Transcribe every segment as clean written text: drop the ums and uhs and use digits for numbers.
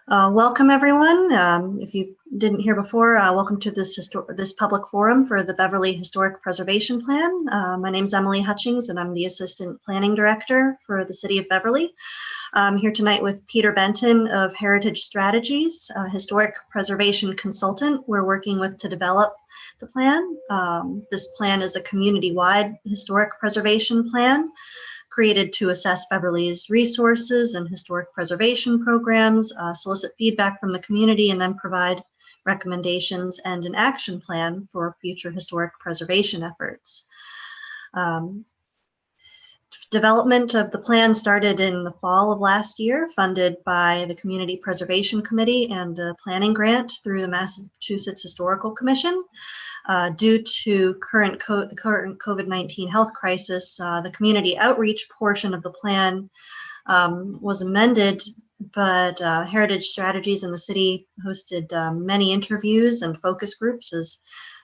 Welcome, everyone. If you didn't hear before, welcome to this public forum for the Beverly Historic Preservation Plan. My name is Emily Hutchings, and I'm the Assistant Planning Director for the City of Beverly. I'm here tonight with Peter Benton of Heritage Strategies, a historic preservation consultant we're working with to develop the plan. This plan is a community-wide historic preservation plan created to assess Beverly's resources and historic preservation programs, solicit feedback from the community, and then provide recommendations and an action plan for future historic preservation efforts. Development of the plan started in the fall of last year, funded by the Community Preservation Committee and a planning grant through the Massachusetts Historical Commission. Due to the current COVID-19 health crisis, the community outreach portion of the plan was amended, but Heritage Strategies in the city hosted many interviews and focus groups, as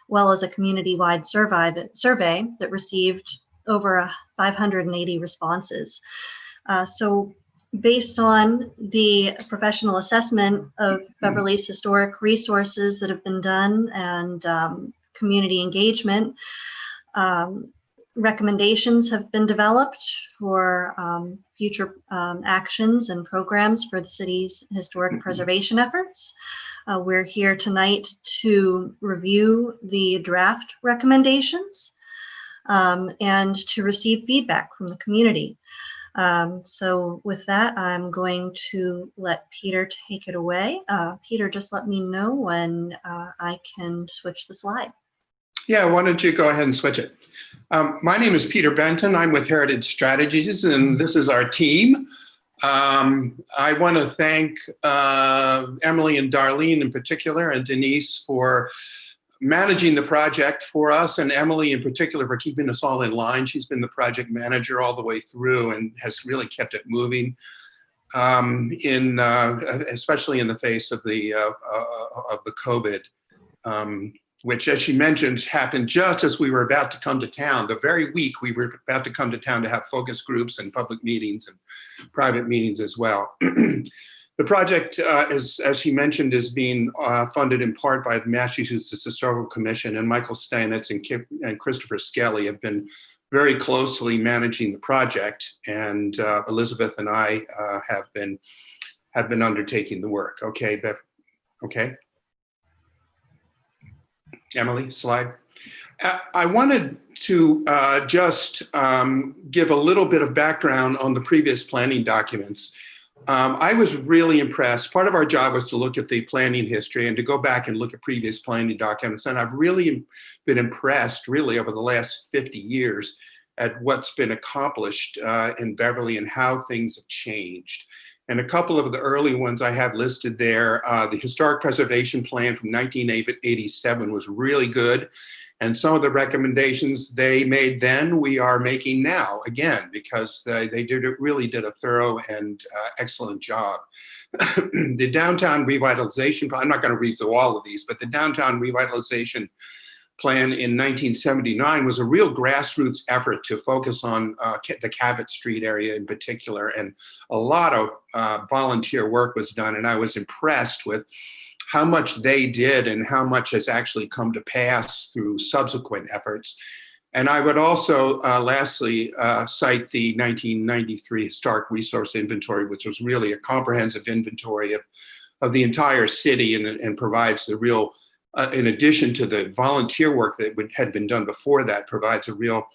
well as a community-wide survey that received over 580 responses. So based on the professional assessment of Beverly's historic resources that have been done and community engagement, recommendations have been developed for future actions and programs for the city's historic preservation efforts. We're here tonight to review the draft recommendations and to receive feedback from the community. So with that, I'm going to let Peter take it away. Peter, just let me know when I can switch the slide. Yeah, why don't you go ahead and switch it. My name is Peter Benton. I'm with Heritage Strategies, and this is our team. I want to thank Emily and Darlene in particular, and Denise for managing the project for us, and Emily in particular for keeping us all in line. She's been the project manager all the way through and has really kept it moving, especially in the face of the COVID, which, as she mentioned, happened just as we were about to come to town. The very week we were about to come to town to have focus groups and public meetings and private meetings as well. The project, as he mentioned, is being funded in part by the Massachusetts Historical Commission, and Michael Steinitz and Christopher Skelly have been very closely managing the project, and Elizabeth and I have been undertaking the work. Okay, Bev. Okay. Emily, slide. I wanted to just give a little bit of background on the previous planning documents. I was really impressed. Part of our job was to look at the planning history and to go back and look at previous planning documents. And I've really been impressed, really, over the last 50 years at what's been accomplished in Beverly and how things have changed. And a couple of the early ones I have listed there, the Historic Preservation Plan from 1987 was really good. And some of the recommendations they made then, we are making now again, because they really did a thorough and excellent job. The downtown revitalization plan, I'm not going to read through all of these, but the downtown revitalization plan in 1979 was a real grassroots effort to focus on the Cabot Street area in particular, and a lot of volunteer work was done, and I was impressed with how much they did and how much has actually come to pass through subsequent efforts. And I would also, lastly, cite the 1993 Historic Resource Inventory, which was really a comprehensive inventory of the entire city and provides the real, in addition to the volunteer work that had been done before that, provides a real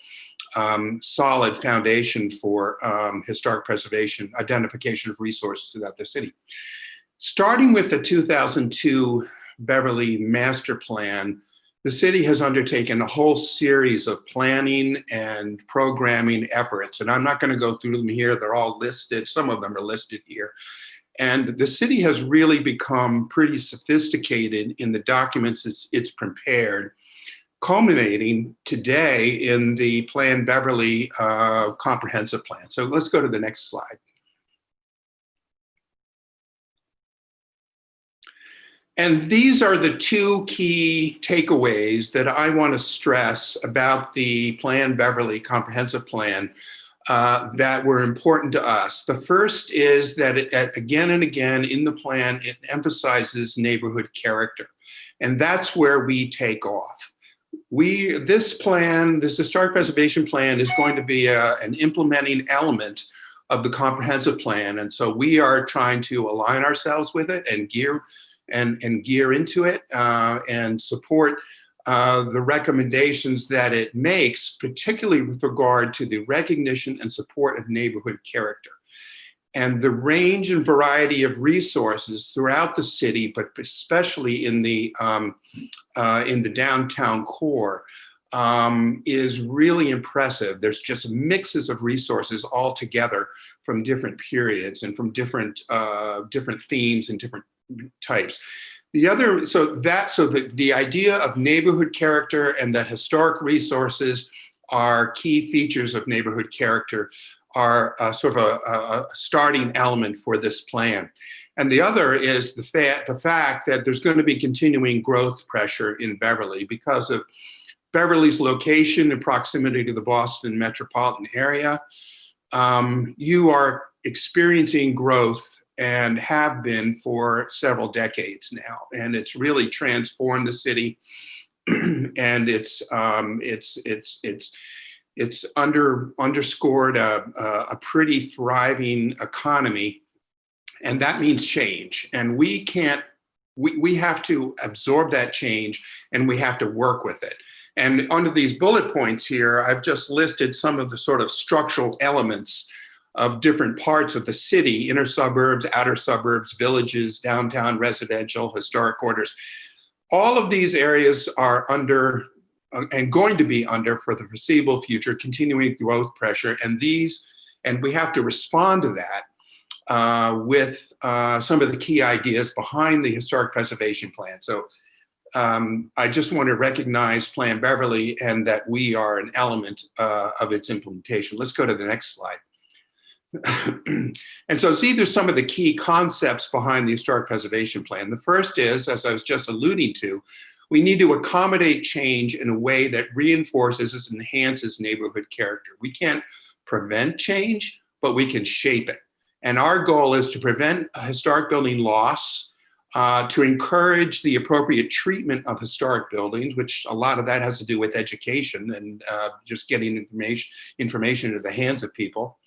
solid foundation for historic preservation, identification of resources throughout the city. Starting with the 2002 Beverly Master Plan, the city has undertaken a whole series of planning and programming efforts. And I'm not going to go through them here. They're all listed. Some of them are listed here. And the city has really become pretty sophisticated in the documents it's prepared, culminating today in the Plan Beverly Comprehensive Plan. So let's go to the next slide. And these are the two key takeaways that I want to stress about the Plan Beverly Comprehensive Plan. that were important to us. The first is that again and again in the plan, it emphasizes neighborhood character. And that's where we take off. This historic preservation plan is going to be an implementing element of the comprehensive plan. And so we are trying to align ourselves with it and gear into it and support the recommendations that it makes, particularly with regard to the recognition and support of neighborhood character. And the range and variety of resources throughout the city, but especially in the downtown core, is really impressive. There's just mixes of resources all together from different periods and from different themes and different types. The idea of neighborhood character and that historic resources are key features of neighborhood character are sort of a starting element for this plan. And the other is the fact that there's going to be continuing growth pressure in Beverly because of Beverly's location and proximity to the Boston metropolitan area. You are experiencing growth and have been for several decades now, and it's really transformed the city. And it's underscored a pretty thriving economy, and that means change. And we have to absorb that change, and we have to work with it. And under these bullet points here, I've just listed some of the sort of structural elements of different parts of the city: inner suburbs, outer suburbs, villages, downtown, residential, historic quarters. All of these areas are under and going to be under, for the foreseeable future, continuing growth pressure. And we have to respond to that with some of the key ideas behind the historic preservation plan. So I just want to recognize Plan Beverly and that we are an element of its implementation. Let's go to the next slide. And so these are some of the key concepts behind the historic preservation plan. The first is, as I was just alluding to, we need to accommodate change in a way that reinforces and enhances neighborhood character. We can't prevent change, but we can shape it. And our goal is to prevent historic building loss, to encourage the appropriate treatment of historic buildings, which a lot of that has to do with education and just getting information into the hands of people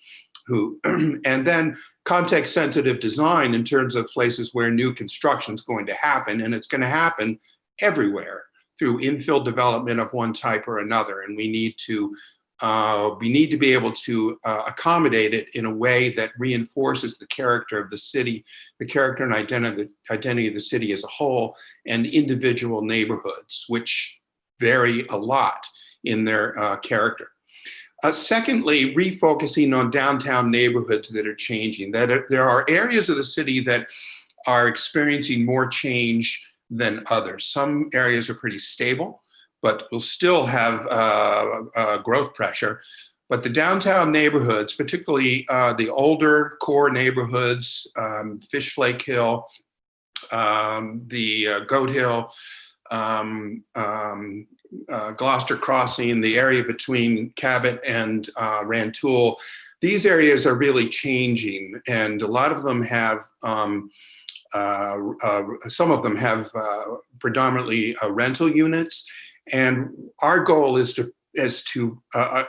and then context-sensitive design in terms of places where new construction is going to happen, and it's going to happen everywhere through infill development of one type or another, and we need to be able to accommodate it in a way that reinforces the character of the city, the character and identity of the city as a whole, and individual neighborhoods, which vary a lot in their character. Secondly, refocusing on downtown neighborhoods that are changing. There are areas of the city that are experiencing more change than others. Some areas are pretty stable, but will still have growth pressure. But the downtown neighborhoods, particularly the older core neighborhoods, Fish Flake Hill, the Goat Hill, Gloucester Crossing, the area between Cabot and Rantoul, these areas are really changing, and a lot of them have, some of them have predominantly rental units. And our goal is to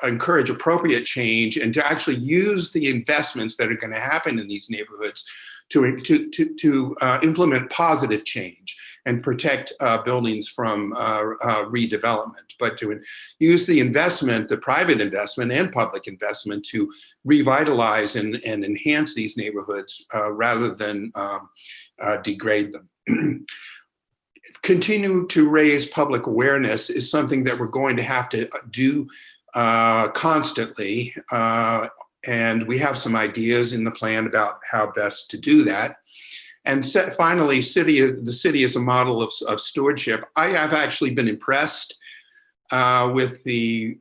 encourage appropriate change and to actually use the investments that are going to happen in these neighborhoods to implement positive change and protect buildings from redevelopment, but to use the investment, the private investment and public investment, to revitalize and enhance these neighborhoods rather than degrade them. Continue to raise public awareness is something that we're going to have to do constantly. And we have some ideas in the plan about how best to do that. And finally, the city is a model of stewardship. I have actually been impressed with the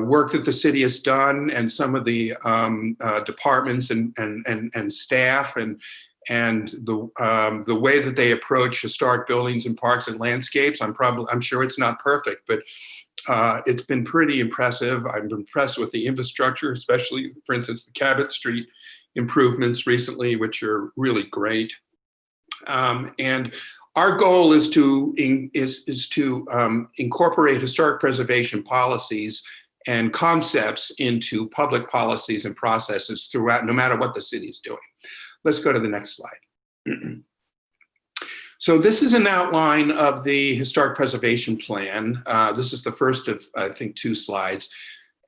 work that the city has done, and some of the departments and staff, and the way that they approach historic buildings and parks and landscapes. I'm sure it's not perfect, but It's been pretty impressive. I'm impressed with the infrastructure, especially, for instance, the Cabot Street improvements recently, which are really great. And our goal is to incorporate historic preservation policies and concepts into public policies and processes throughout, no matter what the city is doing. Let's go to the next slide. So this is an outline of the historic preservation plan. This is the first of, I think, 2 slides.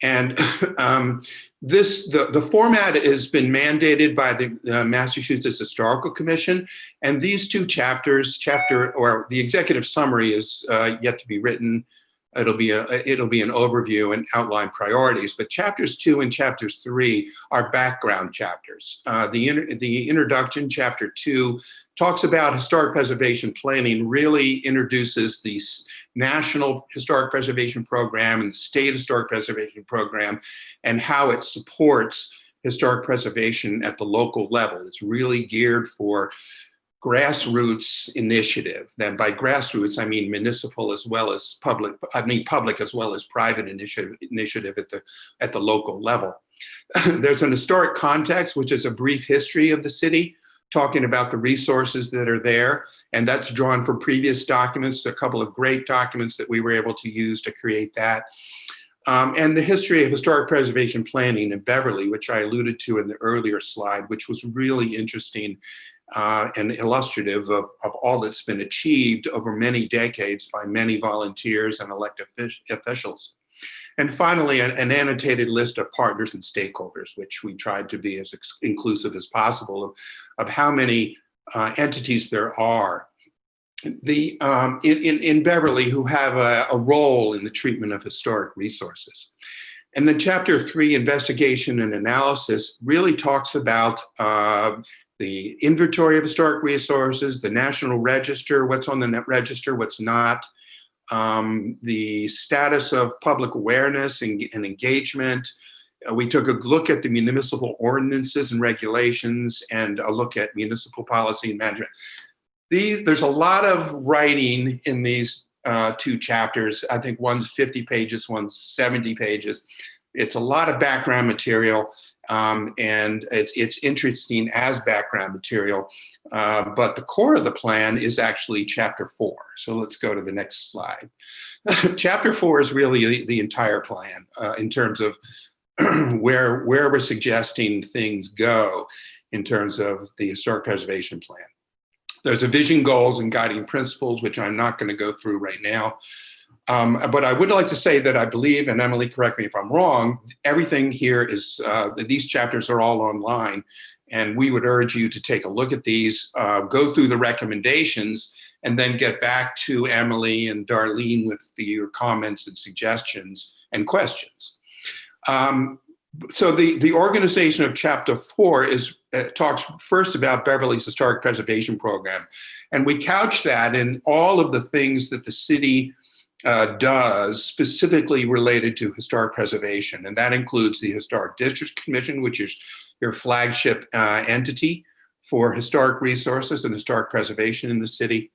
And the format has been mandated by the Massachusetts Historical Commission. And these 2 chapters, or the executive summary is yet to be written. It'll be an overview and outline priorities, but chapters 2 and chapters 3 are background chapters. The introduction, chapter 2, talks about historic preservation planning, really introduces the National Historic Preservation Program and the State Historic Preservation Program and how it supports historic preservation at the local level. It's really geared for grassroots initiative. Then by grassroots, I mean municipal as well as public, public as well as private initiative at the local level. There's an historic context, which is a brief history of the city, talking about the resources that are there. And that's drawn from previous documents, a couple of great documents that we were able to use to create that. And the history of historic preservation planning in Beverly, which I alluded to in the earlier slide, which was really interesting and illustrative of all that's been achieved over many decades by many volunteers and elected officials. And finally, an annotated list of partners and stakeholders, which we tried to be as inclusive as possible of how many entities there are in Beverly who have a role in the treatment of historic resources. And then chapter 3, investigation and analysis, really talks about the inventory of historic resources, the National Register, what's on the net register, what's not, the status of public awareness and engagement. We took a look at the municipal ordinances and regulations and a look at municipal policy and management. There's a lot of writing in these 2 chapters. I think one's 50 pages, one's 70 pages. It's a lot of background material. And it's interesting as background material, but the core of the plan is actually chapter 4. So let's go to the next slide. Chapter 4 is really the entire plan in terms of where we're suggesting things go in terms of the historic preservation plan. There's a vision, goals, and guiding principles, which I'm not going to go through right now. But I would like to say that I believe, and Emily, correct me if I'm wrong, everything here is, these chapters are all online, and we would urge you to take a look at these, go through the recommendations, and then get back to Emily and Darlene with your comments and suggestions and questions. So the organization of chapter 4 talks first about Beverly's historic preservation program, and we couch that in all of the things that the city does specifically related to historic preservation. And that includes the Historic District Commission, which is your flagship entity for historic resources and historic preservation in the city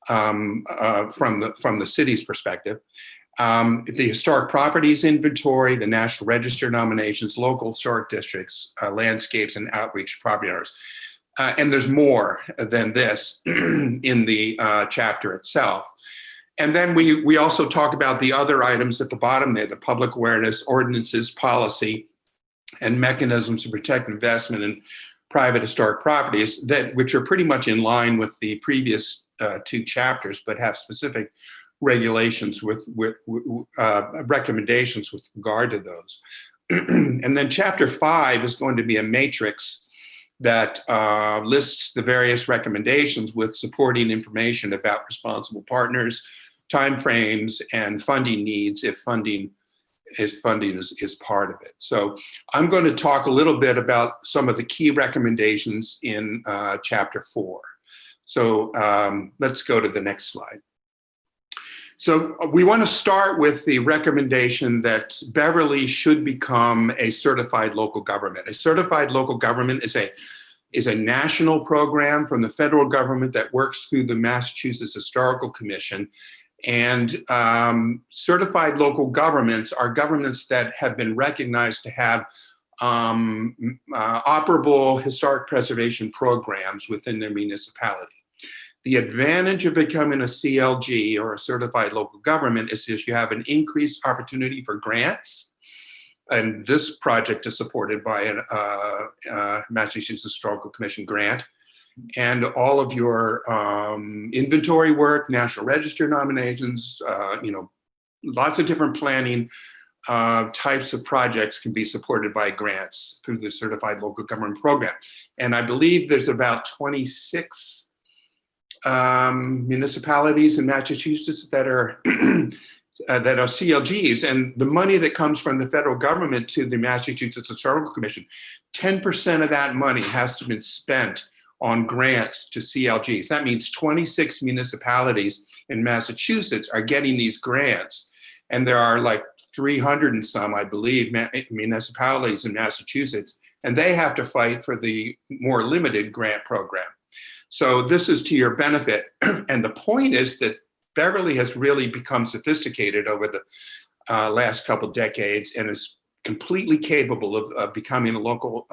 from the city's perspective. The historic properties inventory, the National Register nominations, local historic districts, landscapes, and outreach to property owners. And there's more than this in the chapter itself. And then we also talk about the other items at the bottom there, the public awareness, ordinances, policy, and mechanisms to protect investment in private historic properties, which are pretty much in line with the previous 2 chapters, but have specific regulations with recommendations with regard to those. And then chapter 5 is going to be a matrix that lists the various recommendations with supporting information about responsible partners, timeframes, and funding needs if funding is part of it. So I'm going to talk a little bit about some of the key recommendations in chapter 4. So let's go to the next slide. So we want to start with the recommendation that Beverly should become a certified local government. A certified local government is a national program from the federal government that works through the Massachusetts Historical Commission. And certified local governments are governments that have been recognized to have operable historic preservation programs within their municipality. The advantage of becoming a CLG, or a certified local government, is that you have an increased opportunity for grants. And this project is supported by a Massachusetts Historical Commission grant. And all of your inventory work, National Register nominations, lots of different planning types of projects can be supported by grants through the Certified Local Government Program. And I believe there's about 26 municipalities in Massachusetts that are that are CLGs, and the money that comes from the federal government to the Massachusetts Historical Commission, 10% of that money has to be spent on grants to CLGs. That means 26 municipalities in Massachusetts are getting these grants, and there are like 300 and some, I believe, municipalities in Massachusetts, and they have to fight for the more limited grant program. So this is to your benefit. And the point is that Beverly has really become sophisticated over the last couple decades and is completely capable of becoming a local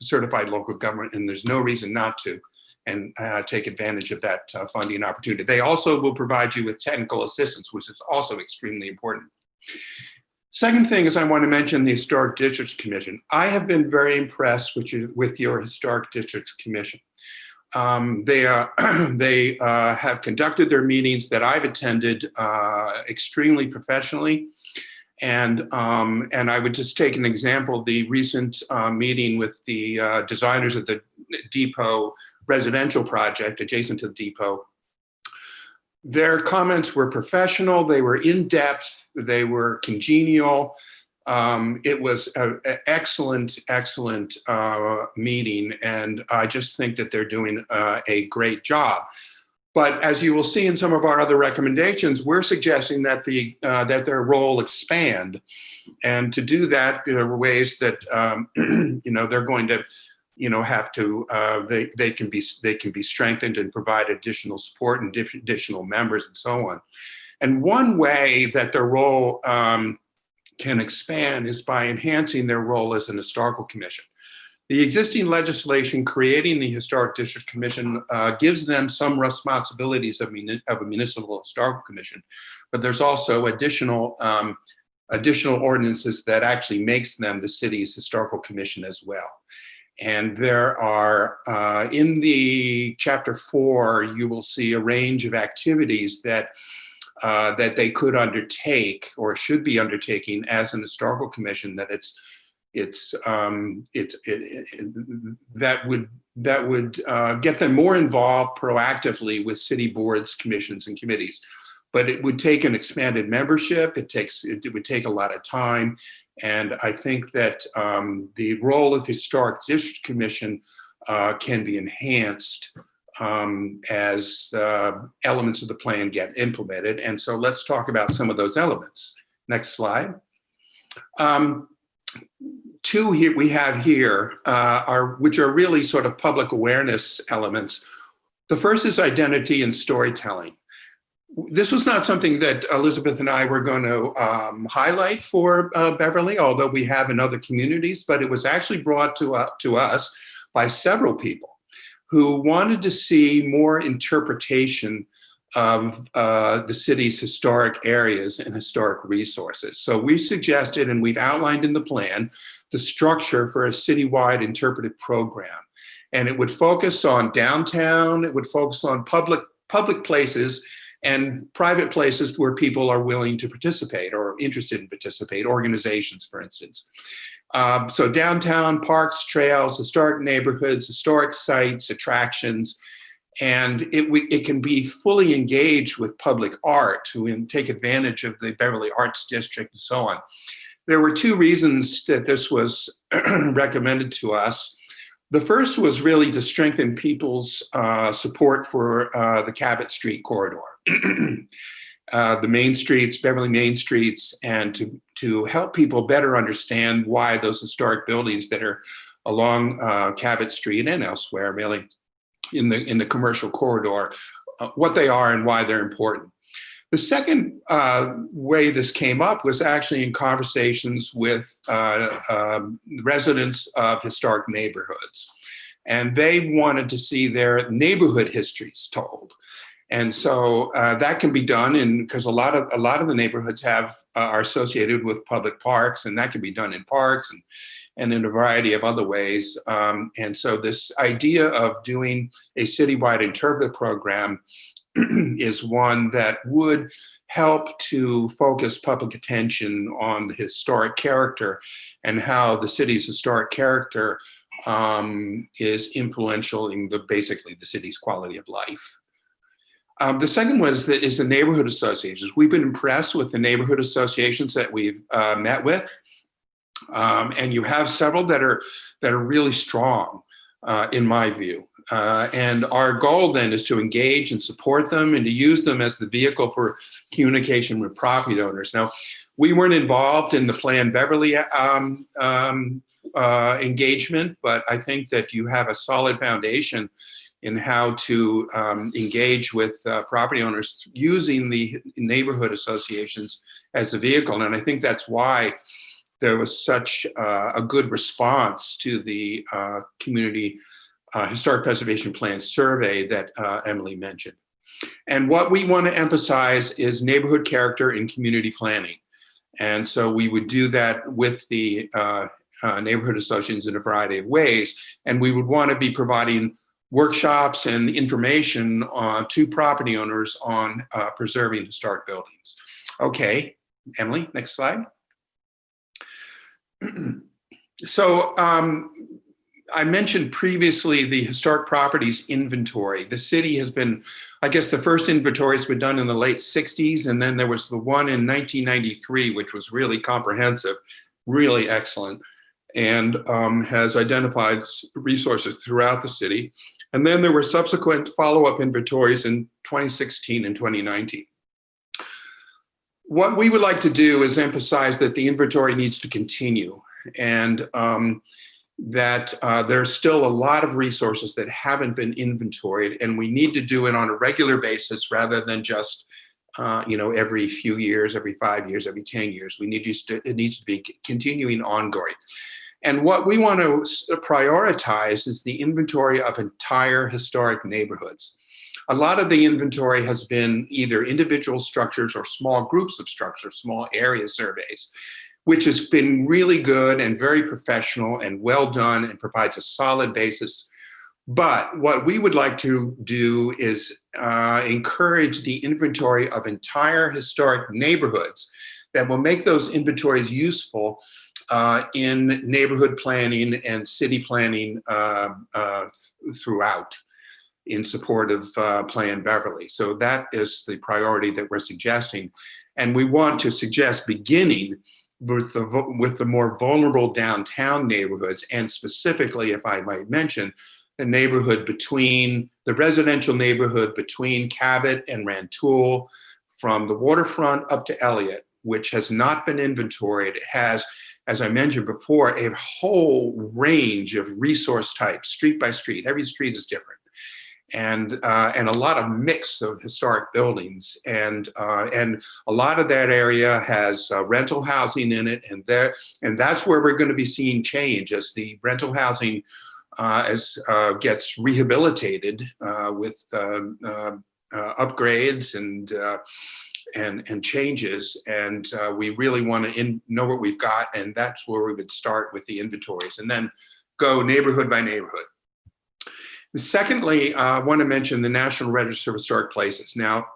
certified local government, and there's no reason not to, and take advantage of that funding opportunity. They also will provide you with technical assistance, which is also extremely important. Second thing is I want to mention the Historic Districts Commission. I have been very impressed with your Historic Districts Commission. They have conducted their meetings that I've attended extremely professionally. And I would just take an example, the recent meeting with the designers of the Depot residential project adjacent to the Depot. Their comments were professional, they were in-depth, they were congenial. It was an excellent meeting, and I just think that they're doing a great job. But as you will see in some of our other recommendations, we're suggesting that that their role expand, and to do that, there are ways that they're going to have to they can be strengthened and provide additional support and additional members and so on. And one way that their role can expand is by enhancing their role as an historical commission. The existing legislation creating the Historic District Commission gives them some responsibilities of a municipal historical commission, but there's also additional ordinances that actually makes them the city's historical commission as well. And there are, in the chapter 4, you will see a range of activities that they could undertake or should be undertaking as an historical commission, that that would get them more involved proactively with city boards, commissions, and committees. But it would take an expanded membership. It would take a lot of time. And I think that the role of the Historic District Commission can be enhanced as elements of the plan get implemented. And so let's talk about some of those elements. Next slide. Two here we have here which are really sort of public awareness elements. The first is identity and storytelling. This was not something that Elizabeth and I were going to highlight for Beverly, although we have in other communities, but it was actually brought to us by several people who wanted to see more interpretation of the city's historic areas and historic resources. So we suggested, and we've outlined in the plan, the structure for a citywide interpretive program. And it would focus on downtown, it would focus on public places and private places where people are willing to participate or interested in participate, organizations, for instance. So downtown, parks, trails, historic neighborhoods, historic sites, attractions, and it can be fully engaged with public art to take advantage of the Beverly Arts District and so on. There were two reasons that this was recommended to us. The first was really to strengthen people's support for the Cabot Street corridor, the main streets, Beverly main streets, and to help people better understand why those historic buildings that are along Cabot Street and elsewhere, really in the commercial corridor, what they are and why they're important. The second way this came up was actually in conversations with residents of historic neighborhoods. And they wanted to see their neighborhood histories told. And so that can be done because a lot of the neighborhoods are associated with public parks, and that can be done in parks and in a variety of other ways. And so this idea of doing a citywide interpretive program is one that would help to focus public attention on the historic character and how the city's historic character is influential in basically the city's quality of life. The second is the neighborhood associations. We've been impressed with the neighborhood associations that we've met with, and you have several that are really strong, in my view. And our goal then is to engage and support them and to use them as the vehicle for communication with property owners. Now, we weren't involved in the Plan Beverly engagement, but I think that you have a solid foundation in how to engage with property owners using the neighborhood associations as a vehicle. And I think that's why there was such a good response to the community historic preservation plan survey that Emily mentioned. And what we want to emphasize is neighborhood character in community planning. And so we would do that with the neighborhood associations in a variety of ways. And we would want to be providing workshops and information to property owners on preserving historic buildings. Okay, Emily, next slide. So I mentioned previously the historic properties inventory. The city has been, I guess the first inventory has been done in the late 60s, and then there was the one in 1993, which was really comprehensive, really excellent, and has identified resources throughout the city. And then there were subsequent follow-up inventories in 2016 and 2019. What we would like to do is emphasize that the inventory needs to continue, and that there's still a lot of resources that haven't been inventoried, and we need to do it on a regular basis rather than just every few years, every 5 years, every 10 years. It needs to be continuing ongoing. And what we want to prioritize is the inventory of entire historic neighborhoods. A lot of the inventory has been either individual structures or small groups of structures, small area surveys, which has been really good and very professional and well done and provides a solid basis. But what we would like to do is encourage the inventory of entire historic neighborhoods that will make those inventories useful in neighborhood planning and city planning throughout in support of Plan Beverly. So that is the priority that we're suggesting. And we want to suggest beginning with the more vulnerable downtown neighborhoods, and specifically, if I might mention, the neighborhood between the residential neighborhood between Cabot and Rantoul, from the waterfront up to Elliott, which has not been inventoried. It has, as I mentioned before, a whole range of resource types, street by street. Every street is different. And a lot of mix of historic buildings, and a lot of that area has rental housing in it, and that's where we're going to be seeing change as the rental housing gets rehabilitated with upgrades and changes, and we really want to know what we've got, and that's where we would start with the inventories, and then go neighborhood by neighborhood. Secondly, I want to mention the National Register of Historic Places. Now,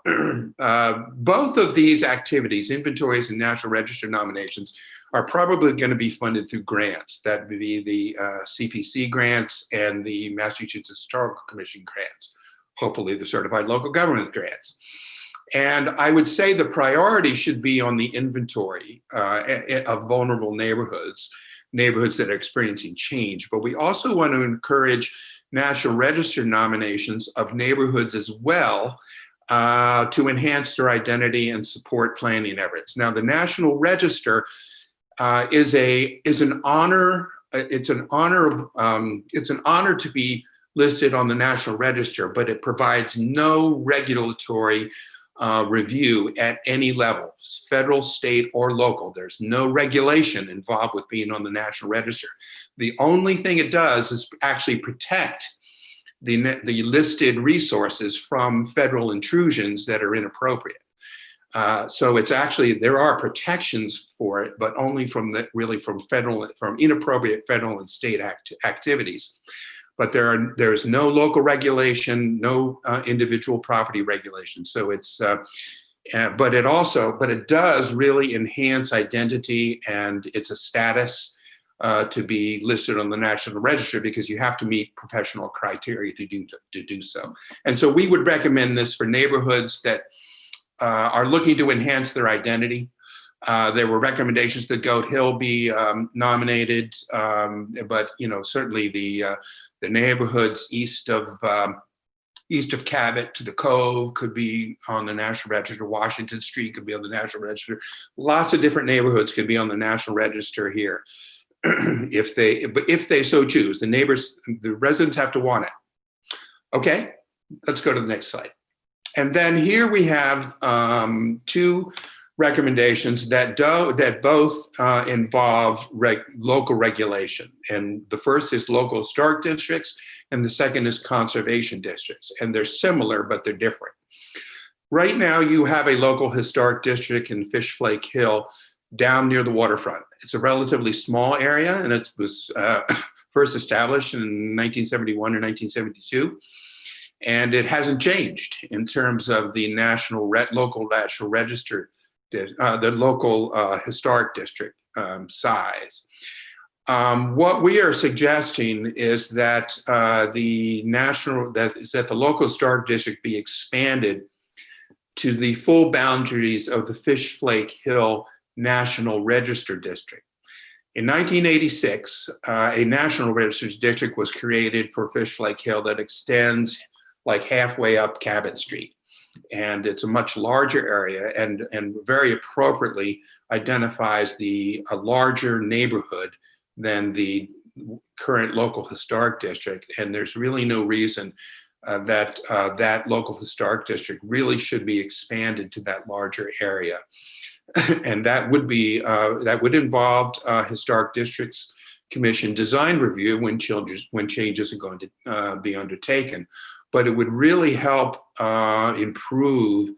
both of these activities, inventories and National Register nominations, are probably going to be funded through grants. That would be the CPC grants and the Massachusetts Historical Commission grants, hopefully the Certified Local Government grants. And I would say the priority should be on the inventory of vulnerable neighborhoods that are experiencing change. But we also want to encourage National Register nominations of neighborhoods as well to enhance their identity and support planning efforts. Now, the National Register is an honor. It's an honor to be listed on the National Register, but it provides no regulatory review at any level, federal, state, or local. There's no regulation involved with being on the National Register. The only thing it does is actually protect the listed resources from federal intrusions that are inappropriate. So it's actually, there are protections for it, but only from inappropriate federal and state activities. But there is no local regulation, no individual property regulation. So it's, but it does really enhance identity, and it's a status to be listed on the National Register, because you have to meet professional criteria to do so. And so we would recommend this for neighborhoods that are looking to enhance their identity. There were recommendations that Goat Hill be nominated, but certainly the neighborhoods east of Cabot to the Cove could be on the National Register. Washington Street could be on the National Register. Lots of different neighborhoods could be on the National Register here, if they so choose. The residents have to want it. Okay, let's go to the next slide. And then here we have two recommendations that both involve local regulation. And the first is local historic districts, and the second is conservation districts. And they're similar, but they're different. Right now, you have a local historic district in Fish Flake Hill down near the waterfront. It's a relatively small area, and it was first established in 1971 or 1972. And it hasn't changed in terms of the local National Register, the local historic district size. What we are suggesting is that the local historic district be expanded to the full boundaries of the Fish Flake Hill National Register District. In 1986, a National Register District was created for Fish Flake Hill that extends like halfway up Cabot Street. And it's a much larger area, and very appropriately identifies a larger neighborhood than the current local historic district. And there's really no reason that local historic district really should be expanded to that larger area. And that would involve Historic Districts Commission design review when changes are going to be undertaken. But it would really help improve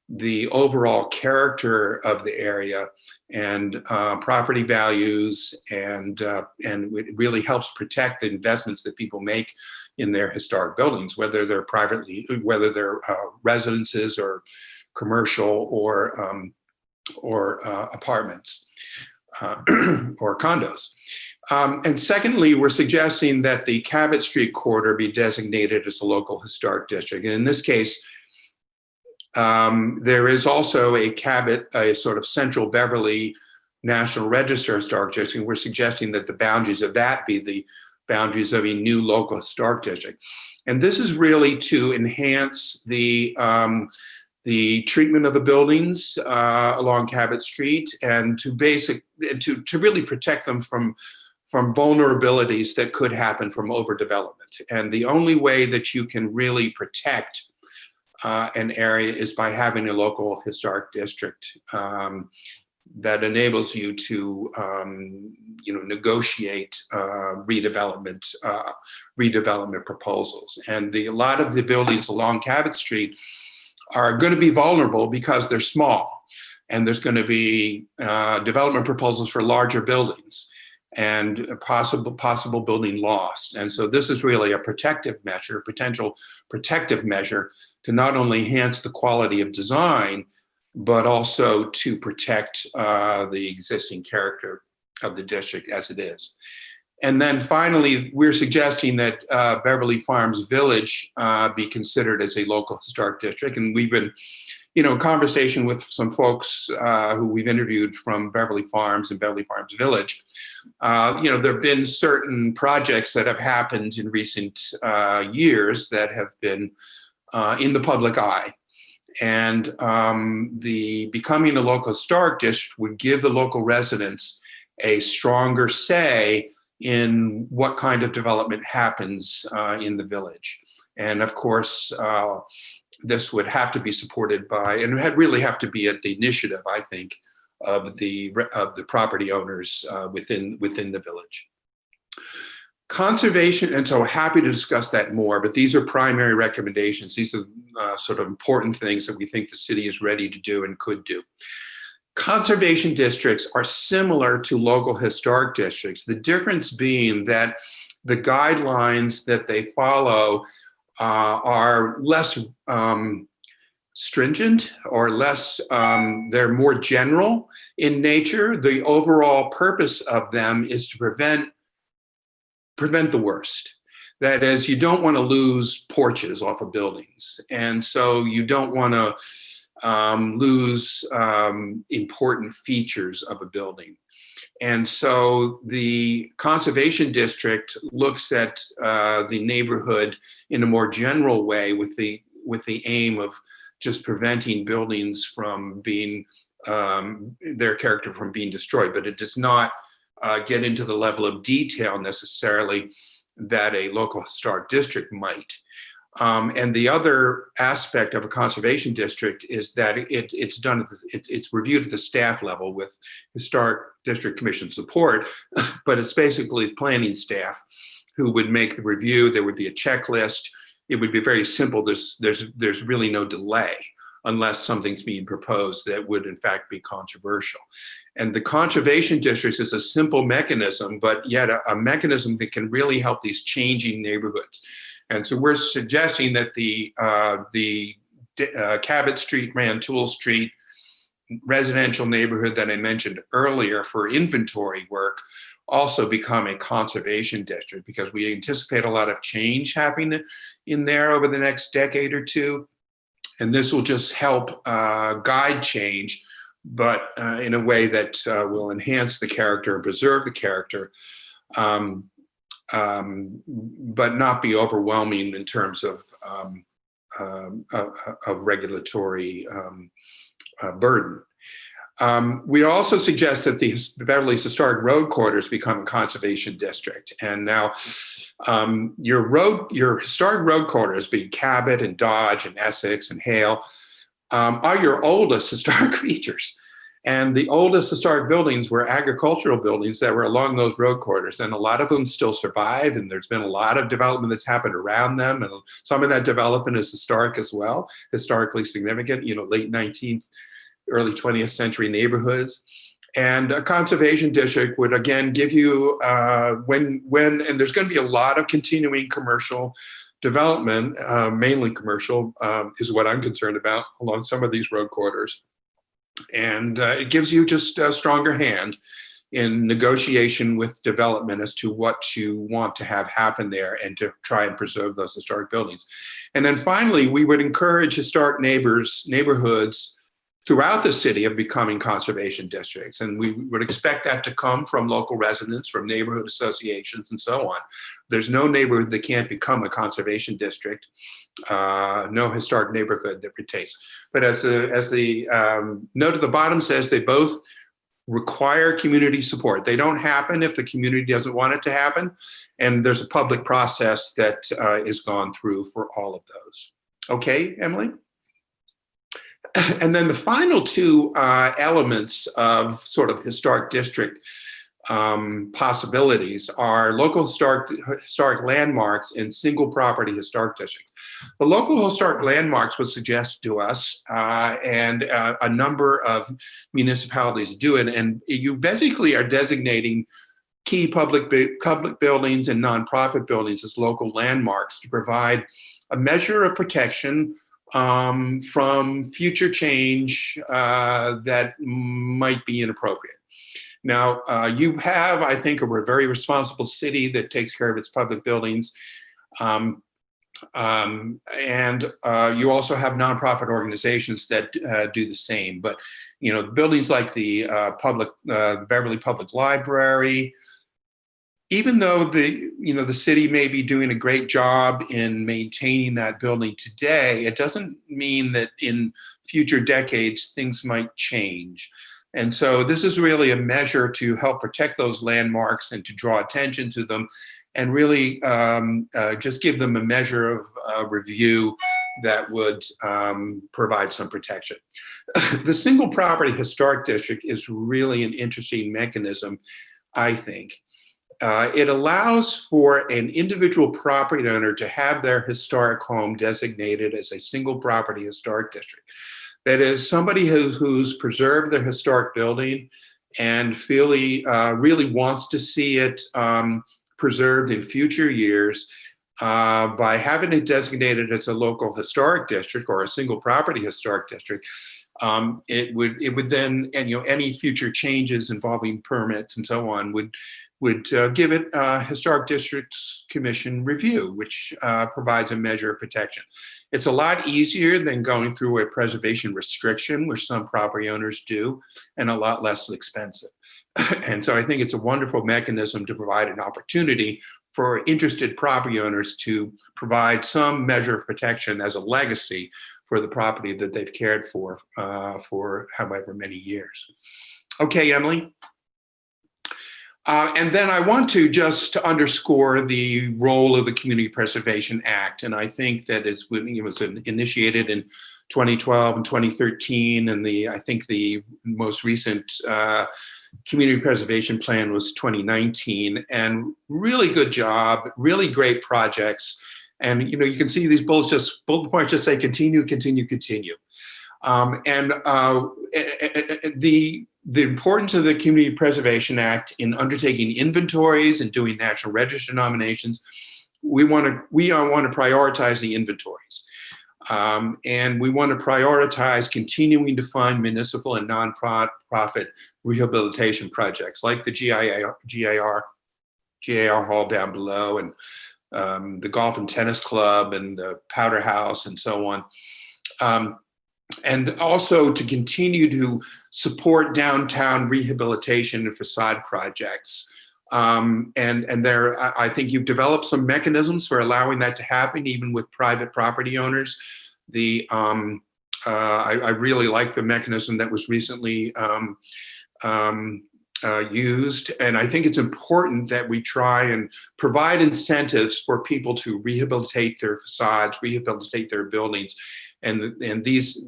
the overall character of the area and property values, and it really helps protect the investments that people make in their historic buildings, whether they're residences or commercial or apartments or condos. And secondly, we're suggesting that the Cabot Street corridor be designated as a local historic district. And in this case, there is also a sort of central Beverly National Register historic district, and we're suggesting that the boundaries of that be the boundaries of a new local historic district. And this is really to enhance the treatment of the buildings along Cabot Street, and to really protect them from vulnerabilities that could happen from overdevelopment. And the only way that you can really protect an area is by having a local historic district that enables you to negotiate redevelopment proposals. And a lot of the buildings along Cabot Street are going to be vulnerable because they're small, and there's going to be development proposals for larger buildings and possible building loss. And so this is really a potential protective measure to not only enhance the quality of design, but also to protect the existing character of the district as it is. And then finally, we're suggesting that Beverly Farms Village be considered as a local historic district. And we've been, in conversation with some folks who we've interviewed from Beverly Farms and Beverly Farms Village. There have been certain projects that have happened in recent years that have been in the public eye. And the becoming a local historic district would give the local residents a stronger say in what kind of development happens in the village. And of course, this would have to be supported by, and it had really have to be at the initiative, I think, of the property owners within the village. Conservation, and so happy to discuss that more, but these are primary recommendations. These are sort of important things that we think the city is ready to do and could do. Conservation districts are similar to local historic districts, the difference being that the guidelines that they follow are less stringent or less, they're more general in nature. The overall purpose of them is to prevent the worst. That is, you don't want to lose porches off of buildings. And so you don't want to lose important features of a building. And so the conservation district looks at the neighborhood in a more general way with the aim of just preventing buildings from being, their character from being destroyed, but it does not get into the level of detail necessarily that a local historic district might. And the other aspect of a conservation district is that it's reviewed at the staff level with historic district commission support, but it's basically planning staff who would make the review. There would be a checklist. It would be very simple. There's really no delay unless something's being proposed that would in fact be controversial. And the conservation districts is a simple mechanism, but yet a mechanism that can really help these changing neighborhoods. And so we're suggesting that the Cabot Street, Rantoul Street residential neighborhood that I mentioned earlier for inventory work also become a conservation district, because we anticipate a lot of change happening in there over the next decade or two. And this will just help guide change, but in a way that will enhance the character and preserve the character, but not be overwhelming in terms of regulatory burden. We also suggest that the Beverly's historic road corridors become a conservation district. And now your historic road corridors, being Cabot and Dodge and Essex and Hale, are your oldest historic features. And the oldest historic buildings were agricultural buildings that were along those road corridors, and a lot of them still survive, and there's been a lot of development that's happened around them, and some of that development is historic as well, historically significant, late 19th, early 20th century neighborhoods. And a conservation district would again give you, and there's going to be a lot of continuing commercial development, mainly commercial is what I'm concerned about along some of these road corridors. And it gives you just a stronger hand in negotiation with development as to what you want to have happen there and to try and preserve those historic buildings. And then finally, we would encourage historic neighborhoods throughout the city of becoming conservation districts. And we would expect that to come from local residents, from neighborhood associations, and so on. There's no neighborhood that can't become a conservation district, no historic neighborhood that retains. But as the note at the bottom says, they both require community support. They don't happen if the community doesn't want it to happen. And there's a public process that is gone through for all of those. Okay, Emily? And then the final two elements of sort of historic district possibilities are local historic landmarks and single property historic districts. The local historic landmarks would suggest to us, and a number of municipalities do it, and you basically are designating key public buildings and nonprofit buildings as local landmarks to provide a measure of protection from future change that might be inappropriate. Now, you have, I think, a very responsible city that takes care of its public buildings. And you also have nonprofit organizations that do the same. But, buildings like the Beverly Public Library, even though the city may be doing a great job in maintaining that building today, it doesn't mean that in future decades things might change. And so this is really a measure to help protect those landmarks and to draw attention to them and really just give them a measure of review that would provide some protection. The single property historic district is really an interesting mechanism, I think. It allows for an individual property owner to have their historic home designated as a single property historic district. That is, somebody who's preserved their historic building and really wants to see it preserved in future years. By having it designated as a local historic district or a single property historic district, it would then, and any future changes involving permits and so on would give it a Historic Districts Commission review, which provides a measure of protection. It's a lot easier than going through a preservation restriction, which some property owners do, and a lot less expensive. And so I think it's a wonderful mechanism to provide an opportunity for interested property owners to provide some measure of protection as a legacy for the property that they've cared for however many years. Okay, Emily. And then I want to just underscore the role of the Community Preservation Act. And I think that it was initiated in 2012 and 2013. And I think the most recent Community Preservation Plan was 2019. And really good job, really great projects. And you can see these bullet points just say continue, continue, continue. The importance of the Community Preservation Act in undertaking inventories and doing National Register nominations, we want to prioritize the inventories. And we want to prioritize continuing to fund municipal and nonprofit rehabilitation projects like the GAR Hall down below, and the Golf and Tennis Club and the Powder House and so on. And also to continue to support downtown rehabilitation and facade projects. And there, I think you've developed some mechanisms for allowing that to happen, even with private property owners. I really like the mechanism that was recently used. And I think it's important that we try and provide incentives for people to rehabilitate their facades, rehabilitate their buildings. And these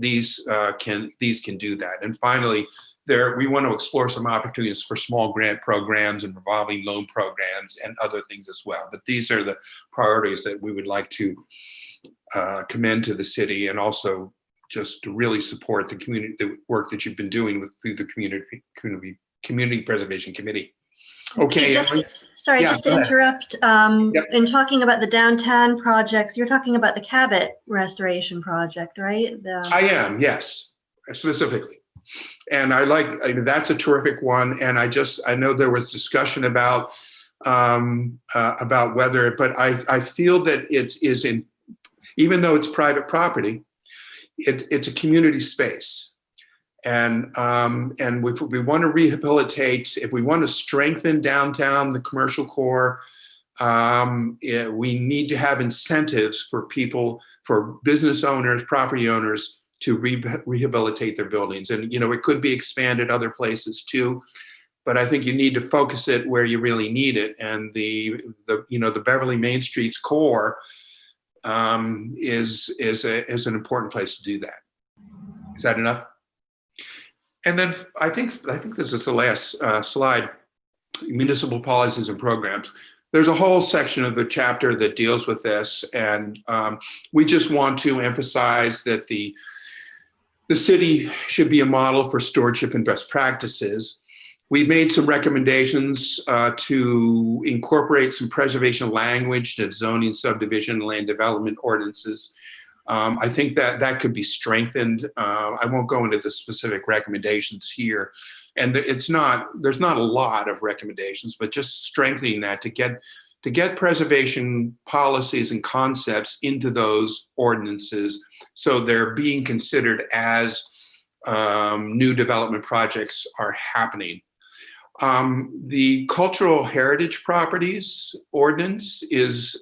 can do that. And finally, we want to explore some opportunities for small grant programs and revolving loan programs and other things as well. But these are the priorities that we would like to commend to the city, and also just to really support the work that you've been doing through the Community Preservation Committee. Okay. Just to interrupt. Yep. In talking about the downtown projects, you're talking about the Cabot restoration project, right? I am, yes, specifically. And that's a terrific one. And I know there was discussion about whether, but I feel that even though it's private property, it's a community space. And if we want to rehabilitate, if we want to strengthen downtown, the commercial core, we need to have incentives for business owners, property owners to rehabilitate their buildings. And, it could be expanded other places too, but I think you need to focus it where you really need it. And the Beverly Main Street's core is an important place to do that. Is that enough? And then I think this is the last slide, municipal policies and programs. There's a whole section of the chapter that deals with this. And we just want to emphasize that the city should be a model for stewardship and best practices. We've made some recommendations to incorporate some preservation language to zoning, subdivision, land development ordinances. I think that could be strengthened. I won't go into the specific recommendations here. And there's not a lot of recommendations, but just strengthening that to get preservation policies and concepts into those ordinances, so they're being considered as new development projects are happening. The cultural heritage properties ordinance is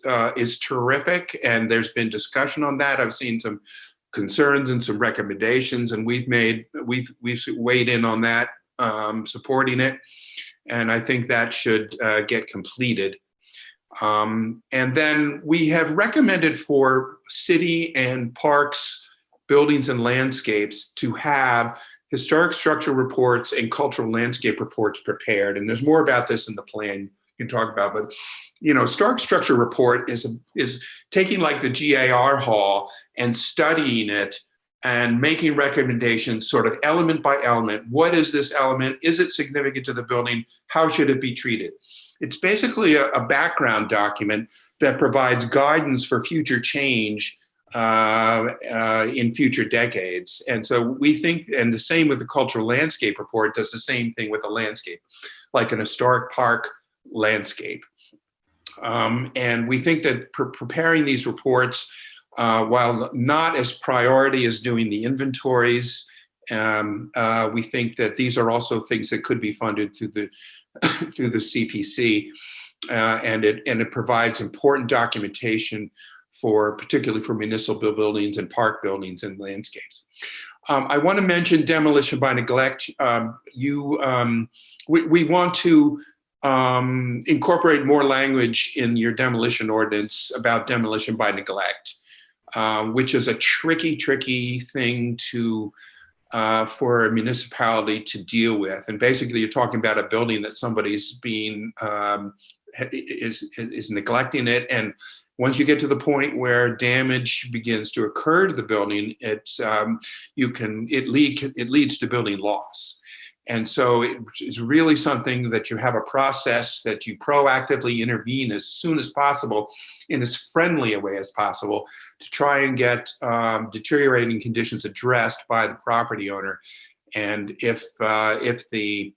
terrific, and there's been discussion on that. I've seen some concerns and some recommendations, and we've weighed in on that, supporting it, and I think that should get completed. And then we have recommended for city and parks, buildings and landscapes to have historic structure reports and cultural landscape reports prepared. And there's more about this in the plan you can talk about, but historic structure report is taking like the GAR hall and studying it and making recommendations sort of element by element. What is this element? Is it significant to the building? How should it be treated? It's basically a background document that provides guidance for future change in future decades. And so we think, and the same with the cultural landscape report, does the same thing with the landscape, like an historic park landscape. And we think that preparing these reports, while not as priority as doing the inventories, we think that these are also things that could be funded through the through the CPC, and it provides important documentation particularly for municipal buildings and park buildings and landscapes. I want to mention demolition by neglect. We want to incorporate more language in your demolition ordinance about demolition by neglect, which is a tricky thing for a municipality to deal with. And basically you're talking about a building that somebody's is neglecting it. And once you get to the point where damage begins to occur to the building, it leads to building loss. And so it's really something that you have a process that you proactively intervene as soon as possible in as friendly a way as possible to try and get deteriorating conditions addressed by the property owner. And if the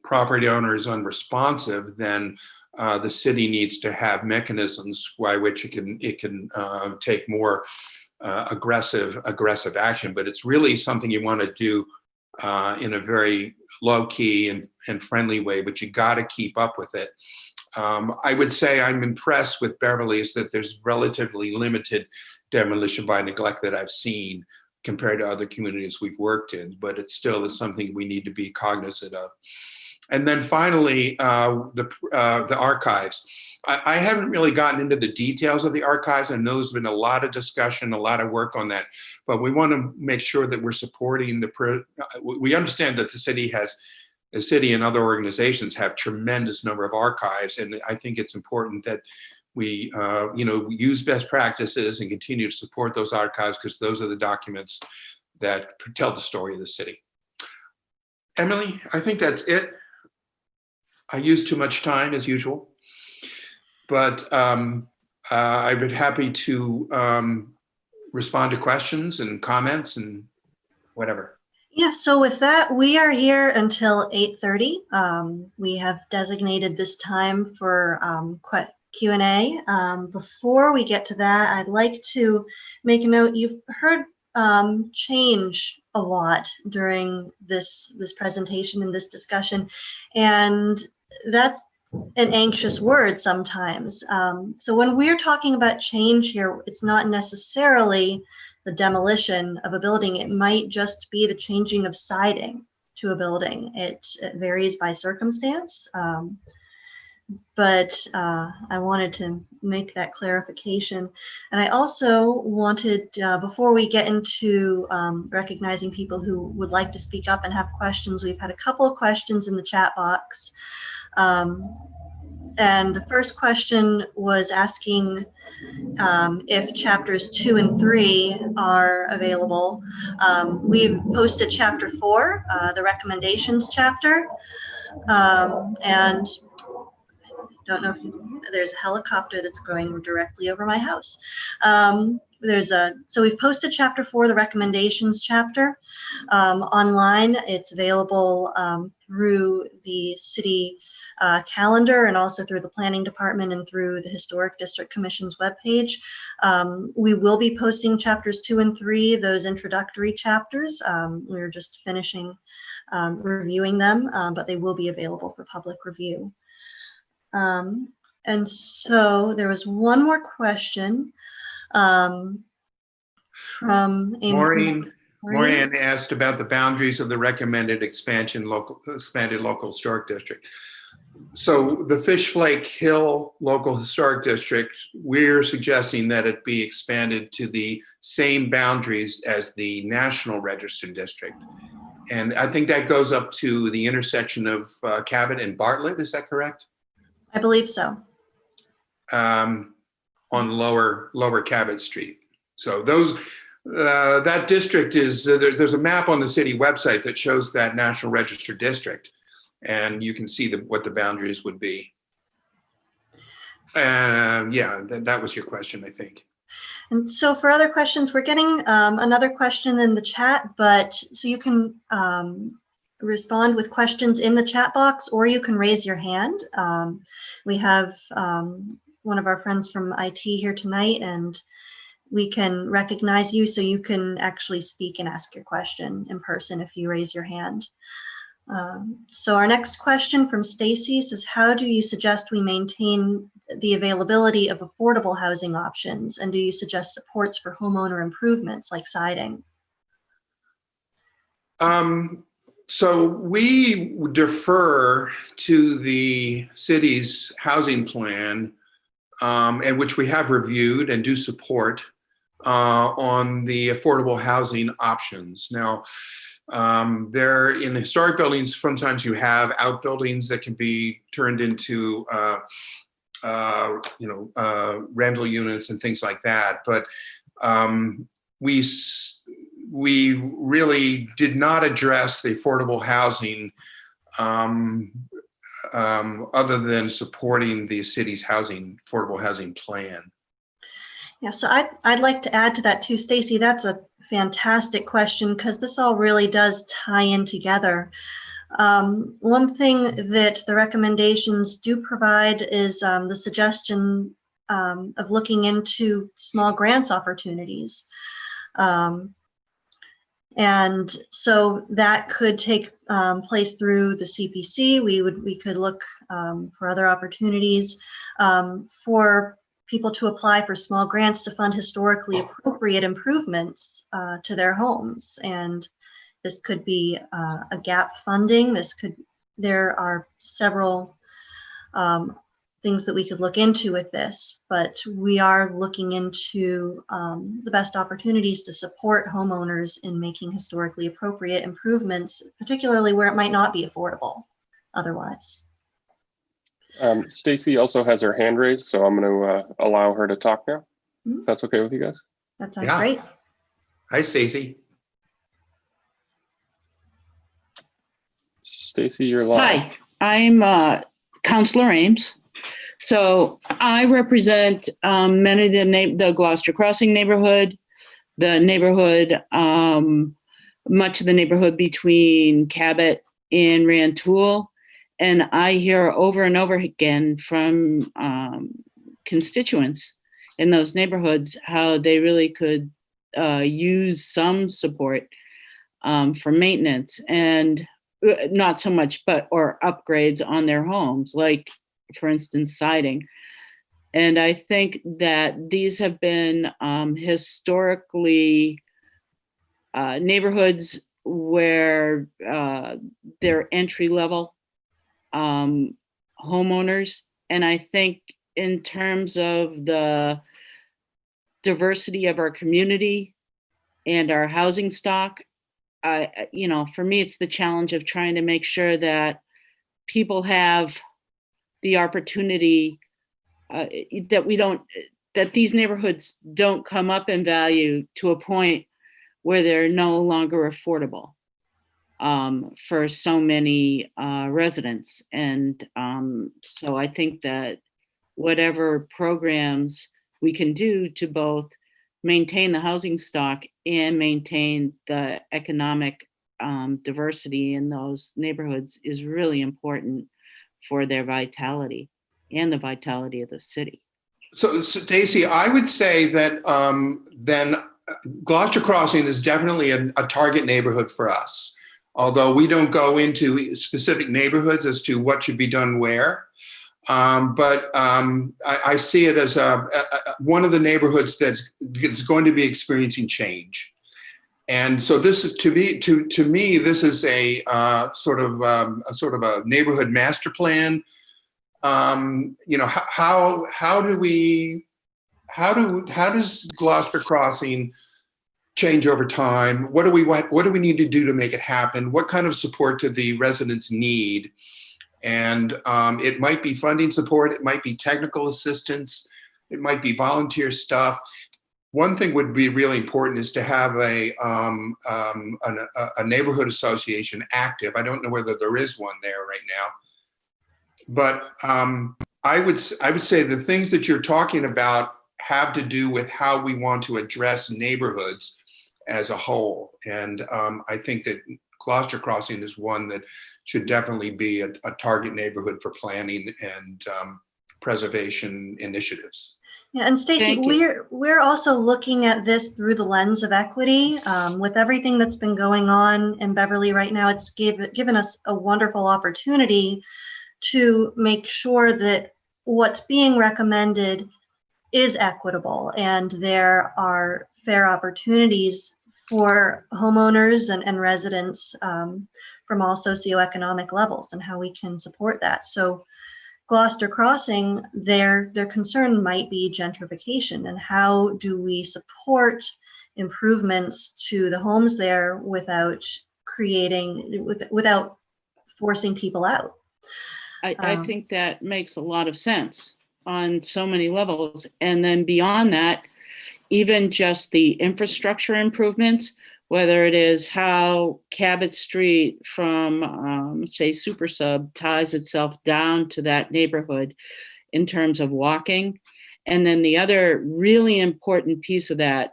property owner is unresponsive, then the city needs to have mechanisms by which it can take more aggressive action. But it's really something you want to do in a very low key and friendly way, but you got to keep up with it. I would say I'm impressed with Beverly is that there's relatively limited demolition by neglect that I've seen compared to other communities we've worked in, but it still is something we need to be cognizant of. And then finally, the archives. I haven't really gotten into the details of the archives. I know there's been a lot of discussion, a lot of work on that, but we want to make sure that we're supporting we understand that the city and other organizations have tremendous number of archives. And I think it's important that we use best practices and continue to support those archives, because those are the documents that tell the story of the city. Emily, I think that's it. I used too much time as usual, but I've been happy to respond to questions and comments and whatever. Yeah, so with that, we are here until 8:30. We have designated this time for Q&A. Before we get to that, I'd like to make a note. You've heard change a lot during this presentation and this discussion, and that's an anxious word sometimes. So when we're talking about change here, it's not necessarily the demolition of a building. It might just be the changing of siding to a building. It varies by circumstance, but I wanted to make that clarification. And I also wanted, before we get into recognizing people who would like to speak up and have questions, we've had a couple of questions in the chat box. And the first question was asking if chapters 2 and 3 are available. We've posted chapter 4, the recommendations chapter, and don't know if there's a helicopter that's going directly over my house. So we've posted chapter 4, the recommendations chapter, online. It's available through the city calendar, and also through the planning department and through the Historic District Commission's webpage. We will be posting chapters 2 and 3, those introductory chapters. We're just finishing reviewing them, but they will be available for public review. And so there was one more question from Maureen asked about the boundaries of the recommended expanded local historic district. So the Fish Flake Hill Local Historic District, we're suggesting that it be expanded to the same boundaries as the National Register District. And I think that goes up to the intersection of Cabot and Bartlett, is that correct? I believe so. On lower Cabot Street. So those, that district is, there's a map on the city website that shows that National Register District, and you can see what the boundaries would be. Yeah, that was your question, I think. And so for other questions, we're getting another question in the chat, but so you can respond with questions in the chat box, or you can raise your hand. We have one of our friends from IT here tonight, and we can recognize you, so you can actually speak and ask your question in person if you raise your hand. So our next question from Stacy says, how do you suggest we maintain the availability of affordable housing options? And do you suggest supports for homeowner improvements like siding? So we defer to the city's housing plan, and which we have reviewed and do support on the affordable housing options. Now, there in historic buildings, sometimes you have outbuildings that can be turned into rental units and things like that. But we really did not address the affordable housing other than supporting the city's affordable housing plan. Yeah, so I'd like to add to that too, Stacy. That's a fantastic question, because this all really does tie in together. One thing that the recommendations do provide is the suggestion of looking into small grants opportunities. And so that could take place through the CPC. We could look for other opportunities for people to apply for small grants to fund historically appropriate improvements to their homes. And this could be a gap funding. There are several things that we could look into with this, but we are looking into the best opportunities to support homeowners in making historically appropriate improvements, particularly where it might not be affordable otherwise. Stacy also has her hand raised, so I'm going to allow her to talk now. If that's okay with you guys. That sounds great. Hi, Stacy. Stacy, you're live. Hi, I'm Councilor Ames. So I represent many of the Gloucester Crossing neighborhood, the neighborhood, much of the neighborhood between Cabot and Rantoul. And I hear over and over again from constituents in those neighborhoods how they really could use some support for maintenance, and not so much, or upgrades on their homes, like, for instance, siding. And I think that these have been historically neighborhoods where they're entry level homeowners. And I think in terms of the diversity of our community and our housing stock, for me, it's the challenge of trying to make sure that people have the opportunity that these neighborhoods don't come up in value to a point where they're no longer affordable for so many residents. And so I think that whatever programs we can do to both maintain the housing stock and maintain the economic diversity in those neighborhoods is really important for their vitality and the vitality of the city. So Stacy, I would say that then Gloucester Crossing is definitely a target neighborhood for us, although we don't go into specific neighborhoods as to what should be done where. But I see it as one of the neighborhoods that's going to be experiencing change. And so this is to me, this is a sort of a neighborhood master plan how does Gloucester Crossing change over time? What do we need to do to make it happen? What kind of support do the residents need? And it might be funding support, it might be technical assistance, it might be volunteer stuff. One thing would be really important is to have a neighborhood association active. I don't know whether there is one there right now, but I would say the things that you're talking about have to do with how we want to address neighborhoods as a whole. And I think that Gloucester Crossing is one that should definitely be a target neighborhood for planning and preservation initiatives. Yeah, and Stacy, Thank you. we're also looking at this through the lens of equity. With everything that's been going on in Beverly right now, it's given us a wonderful opportunity to make sure that what's being recommended is equitable and there are fair opportunities for homeowners and residents from all socioeconomic levels and how we can support that. So Gloucester Crossing, their concern might be gentrification and how do we support improvements to the homes there without without forcing people out. I think that makes a lot of sense on so many levels. And then beyond that, even just the infrastructure improvements, whether it is how Cabot Street from, say, Super Sub ties itself down to that neighborhood in terms of walking. And then the other really important piece of that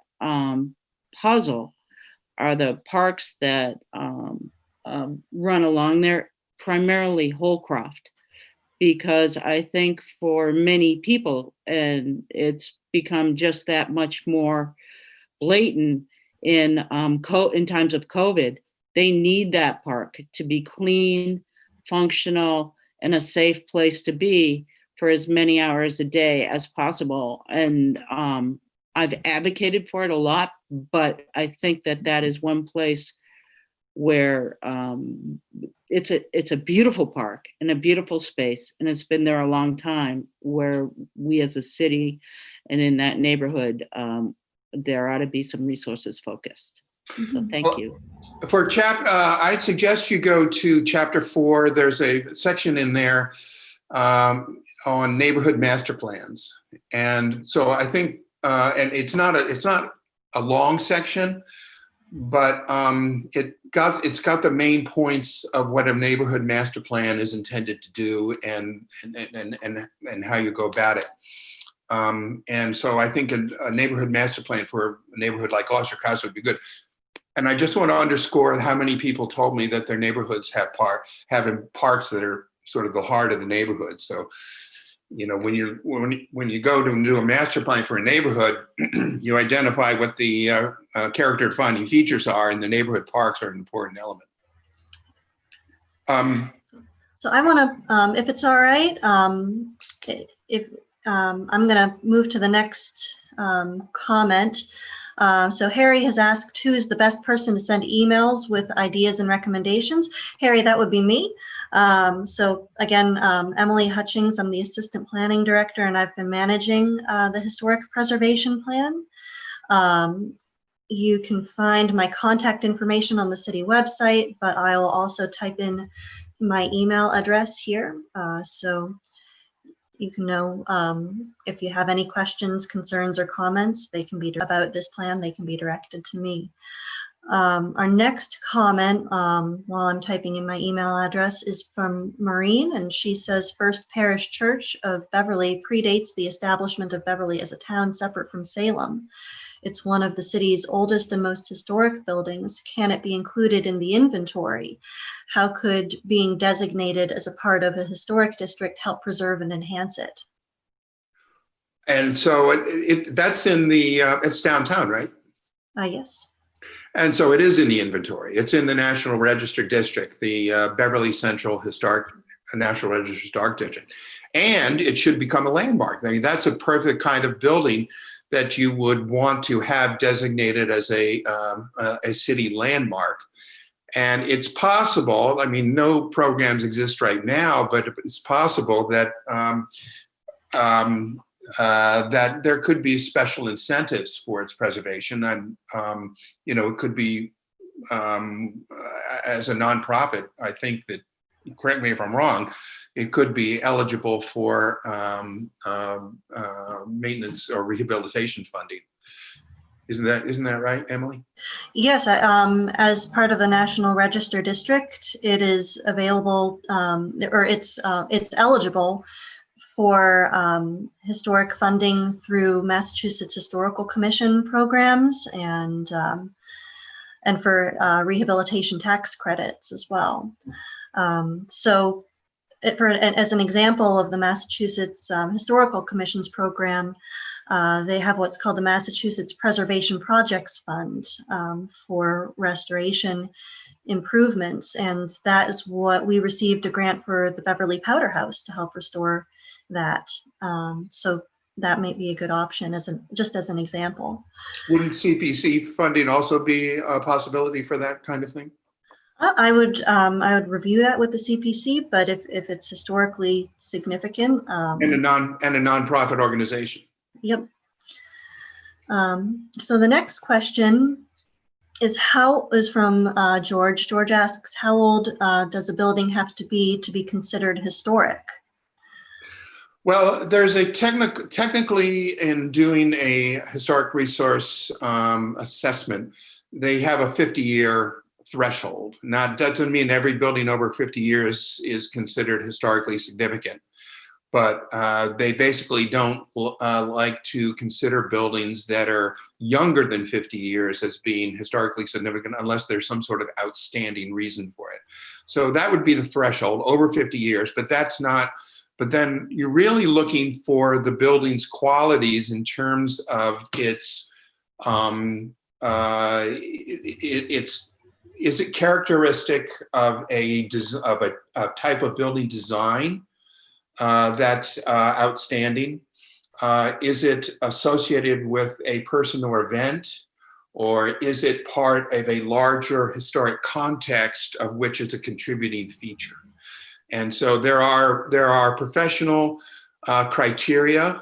puzzle are the parks that run along there, primarily Holcroft, because I think for many people, and it's become just that much more blatant in times of COVID, they need that park to be clean, functional, and a safe place to be for as many hours a day as possible. And I've advocated for it a lot, but I think that is one place where it's a beautiful park and a beautiful space, and it's been there a long time, where we as a city and in that neighborhood, there ought to be some resources focused. So thank you. For I'd suggest you go to Chapter 4. There's a section in there on neighborhood master plans, and so I think, and it's not a long section, but it's got the main points of what a neighborhood master plan is intended to do and how you go about it. And so I think a neighborhood master plan for a neighborhood like Gloucester Crossing would be good. And I just want to underscore how many people told me that their neighborhoods have parks that are sort of the heart of the neighborhood. So, you know, when you go to do a master plan for a neighborhood, you identify what the character defining features are, and the neighborhood parks are an important element. So I want to, if it's all right, I'm going to move to the next comment. So Harry has asked, who is the best person to send emails with ideas and recommendations? Harry, that would be me. So again, Emily Hutchings, I'm the Assistant Planning Director, and I've been managing the Historic Preservation Plan. You can find my contact information on the city website, but I will also type in my email address here. So you can know if you have any questions, concerns, or comments, they can be about this plan, they can be directed to me. Our next comment, while I'm typing in my email address, is from Maureen, and she says, First Parish Church of Beverly predates the establishment of Beverly as a town separate from Salem. It's one of the city's oldest and most historic buildings. Can it be included in the inventory? How could being designated as a part of a historic district help preserve and enhance it? And so that's in the, it's downtown, right? Yes. And so it is in the inventory. It's in the National Register District, the Beverly Central National Register Historic District. And it should become a landmark. I mean, that's a perfect kind of building that you would want to have designated as a city landmark. And it's possible, I mean, no programs exist right now, but it's possible that that there could be special incentives for its preservation. And, it could be, as a nonprofit, I think that, correct me if I'm wrong, it could be eligible for maintenance or rehabilitation funding. Isn't that right, Emily? Yes, as part of the National Register District, it is available, or it's eligible for historic funding through Massachusetts Historical Commission programs and for rehabilitation tax credits as well. So, as an example of the Massachusetts Historical Commission's program, they have what's called the Massachusetts Preservation Projects Fund for restoration improvements, and that is what we received a grant for the Beverly Powder House to help restore that. So that might be a good option just as an example. Wouldn't CPC funding also be a possibility for that kind of thing? I would review that with the CPC, but if it's historically significant, And a nonprofit organization. Yep. So the next question is from George. George asks, how old does a building have to be considered historic? Well, there's a technically in doing a historic resource assessment, they have a 50-year threshold. Now, it doesn't mean every building over 50 years is considered historically significant, but they basically don't like to consider buildings that are younger than 50 years as being historically significant unless there's some sort of outstanding reason for it. So that would be the threshold, over 50 years, but that's not. But then you're really looking for the building's qualities in terms of its, is it characteristic of a type of building design that's outstanding? Is it associated with a person or event? Or is it part of a larger historic context of which it's a contributing feature? And so there are professional criteria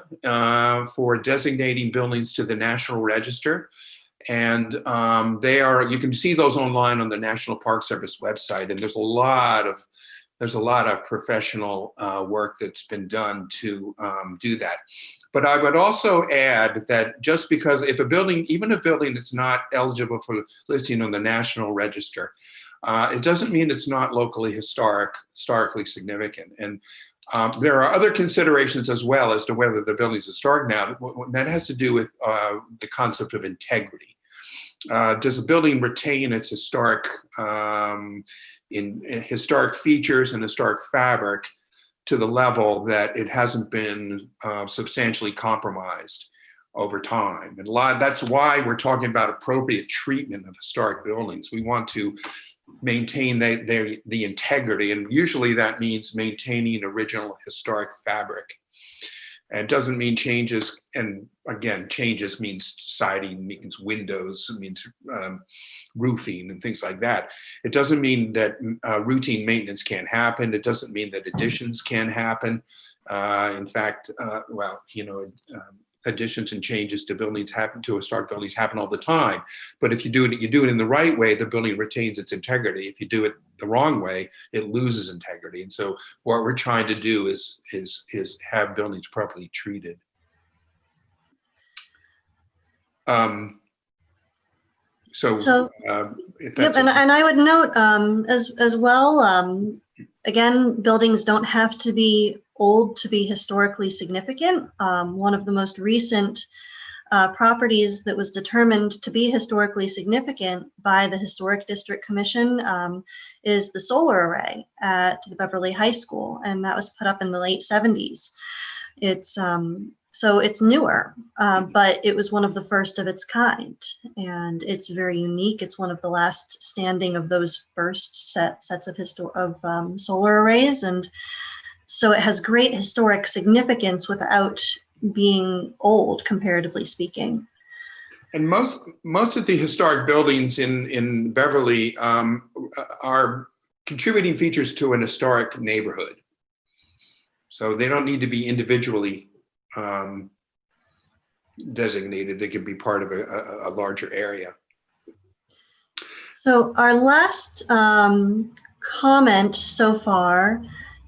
for designating buildings to the National Register, and you can see those online on the National Park Service website. And there's a lot of professional work that's been done to do that. But I would also add that just because even a building that's not eligible for listing on the National Register, it doesn't mean it's not locally historically significant. And there are other considerations as well as to whether the building is historic now. That has to do with the concept of integrity. Does a building retain its historic historic features and historic fabric to the level that it hasn't been substantially compromised over time? And that's why we're talking about appropriate treatment of historic buildings. We want to maintain the integrity, and usually that means maintaining original historic fabric. And it doesn't mean changes, and again, changes means siding, means windows, means roofing and things like that. It doesn't mean that routine maintenance can't happen. It doesn't mean that additions can happen. In fact, additions and changes to historic buildings happen all the time. But if you do it in the right way, the building retains its integrity. If you do it the wrong way, it loses integrity. And so what we're trying to do is have buildings properly treated. Yep, and I would note as well, again, buildings don't have to be old to be historically significant. One of the most recent properties that was determined to be historically significant by the Historic District Commission is the solar array at the Beverly High School, and that was put up in the late 70s. So it's newer, but it was one of the first of its kind, and it's very unique. It's one of the last standing of those first sets of solar arrays, and so it has great historic significance without being old, comparatively speaking. And most of the historic buildings in Beverly are contributing features to an historic neighborhood. So they don't need to be individually designated. They can be part of a larger area. So our last comment so far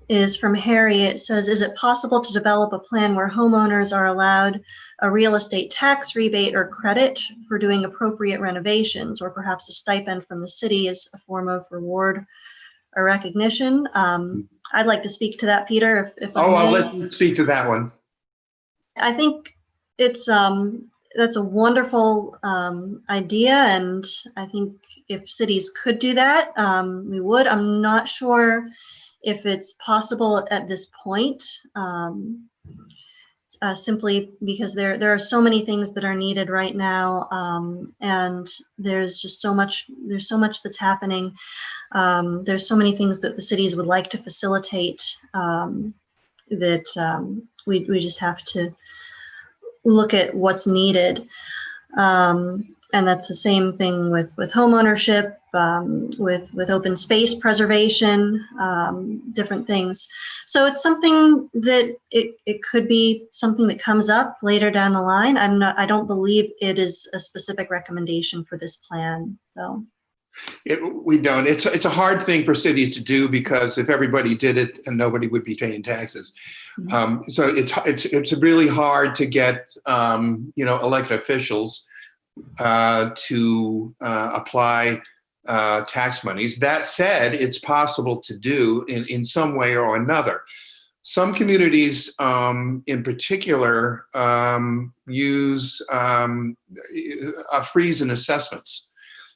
is from Harry. It says, is it possible to develop a plan where homeowners are allowed a real estate tax rebate or credit for doing appropriate renovations, or perhaps a stipend from the city as a form of reward or recognition? I'd like to speak to that, Peter, if I may. I'll let you speak to that one. I think it's that's a wonderful idea, and I think if cities could do that, we would. I'm not sure if it's possible at this point, simply because there are so many things that are needed right now, and there's just so much. There's so much that's happening. There's so many things that the cities would like to facilitate, that we just have to look at what's needed. And that's the same thing with home ownership, with open space preservation, different things. So it's something that it could be something that comes up later down the line. I don't believe it is a specific recommendation for this plan, though. We don't. It's a hard thing for cities to do, because if everybody did it, and nobody would be paying taxes. So it's really hard to get elected officials to apply tax monies. That said, it's possible to do in some way or another. Some communities, in particular, use a freeze in assessments.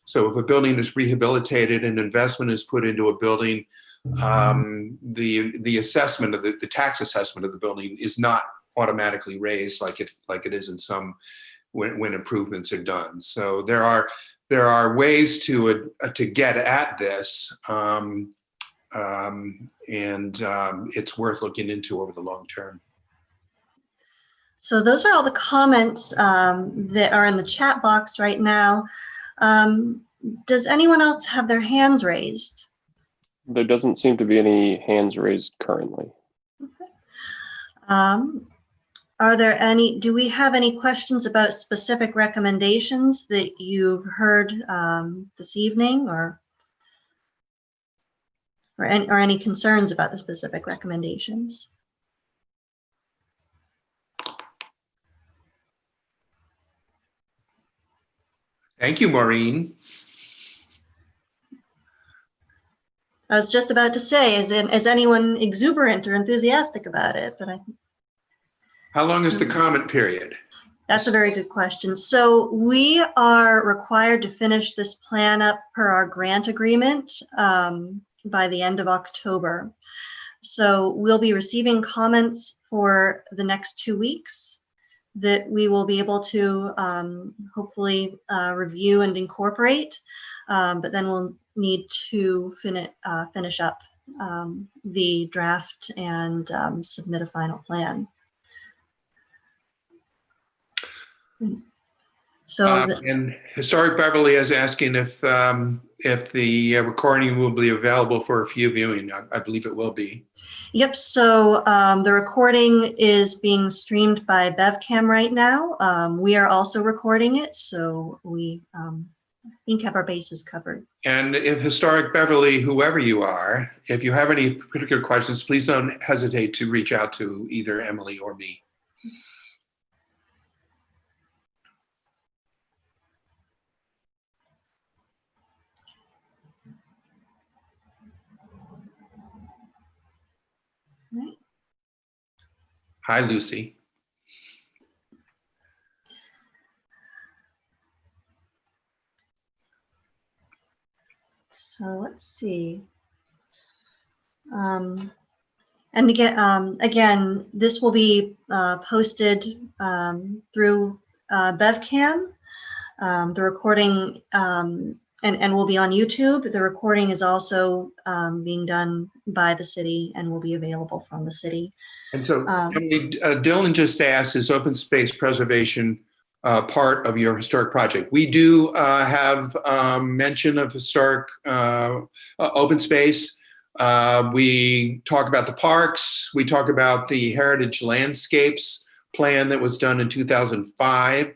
So if a building is rehabilitated and investment is put into a building, the assessment of the tax assessment of the building is not automatically raised like it is in some when improvements are done. So there are ways to get at this, and it's worth looking into over the long term. So those are all the comments that are in the chat box right now. Does anyone else have their hands raised? There doesn't seem to be any hands raised currently. Okay. Do we have any questions about specific recommendations that you've heard this evening, or any concerns about the specific recommendations? Thank you, Maureen. I was just about to say, is anyone exuberant or enthusiastic about it? But How long is the comment period? That's a very good question. So we are required to finish this plan up per our grant agreement by the end of October. So we'll be receiving comments for the next 2 weeks that we will be able to hopefully review and incorporate, but then we'll need to finish up the draft and submit a final plan. So and Historic Beverly is asking if the recording will be available for viewing. I believe it will be. Yep. So the recording is being streamed by BevCam right now. We are also recording it, so we I think have our bases covered. And if Historic Beverly, whoever you are, if you have any particular questions, please don't hesitate to reach out to either Emily or me. Right. Hi, Lucy. So let's see. And again, this will be posted through BevCam. The recording and will be on YouTube. The recording is also being done by the city and will be available from the city. And so Emily, Dylan just asked, is open space preservation part of your historic project. We do have mention of historic open space. We talk about the parks. We talk about the heritage landscapes plan that was done in 2005.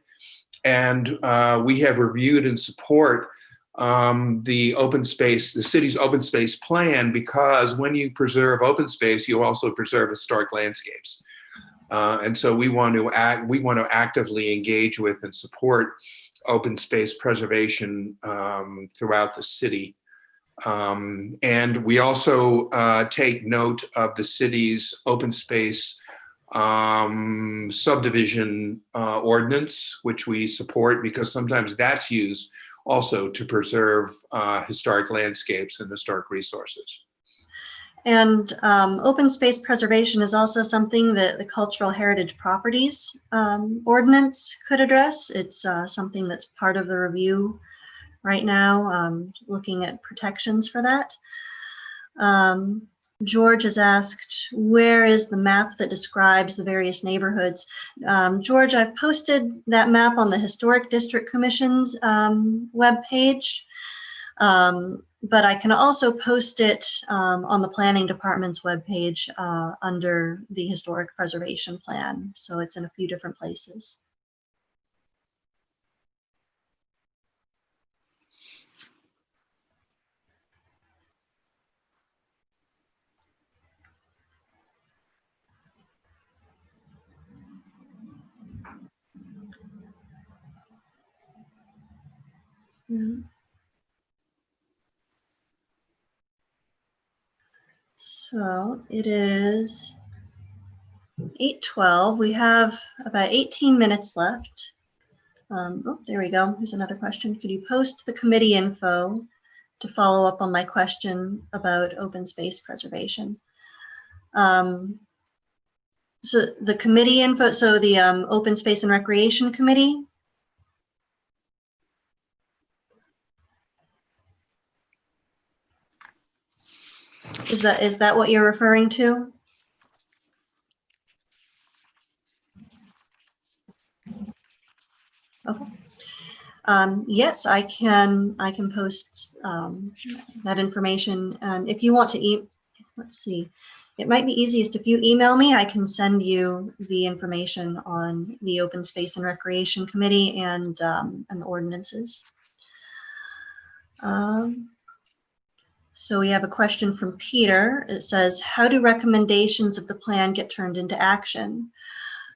And we have reviewed and support the open space, the city's open space plan, because when you preserve open space, you also preserve historic landscapes. And so we want to actively engage with and support open space preservation throughout the city. And we also take note of the city's open space subdivision ordinance, which we support because sometimes that's used also to preserve historic landscapes and historic resources. And open space preservation is also something that the Cultural Heritage Properties Ordinance could address. It's something that's part of the review right now, looking at protections for that. George has asked, where is the map that describes the various neighborhoods? George, I've posted that map on the Historic District Commission's webpage. But I can also post it on the Planning Department's webpage under the Historic Preservation Plan. So it's in a few different places. So it is 8:12. We have about 18 minutes left. Oh, there we go. Here's another question. Could you post the committee info to follow up on my question about open space preservation? So the committee info, so the Open Space and Recreation Committee. Is that what you're referring to? Okay. Yes, I can post that information. And if you want to let's see, it might be easiest if you email me. I can send you the information on the Open Space and Recreation Committee and the ordinances. So we have a question from Peter. It says, how do recommendations of the plan get turned into action?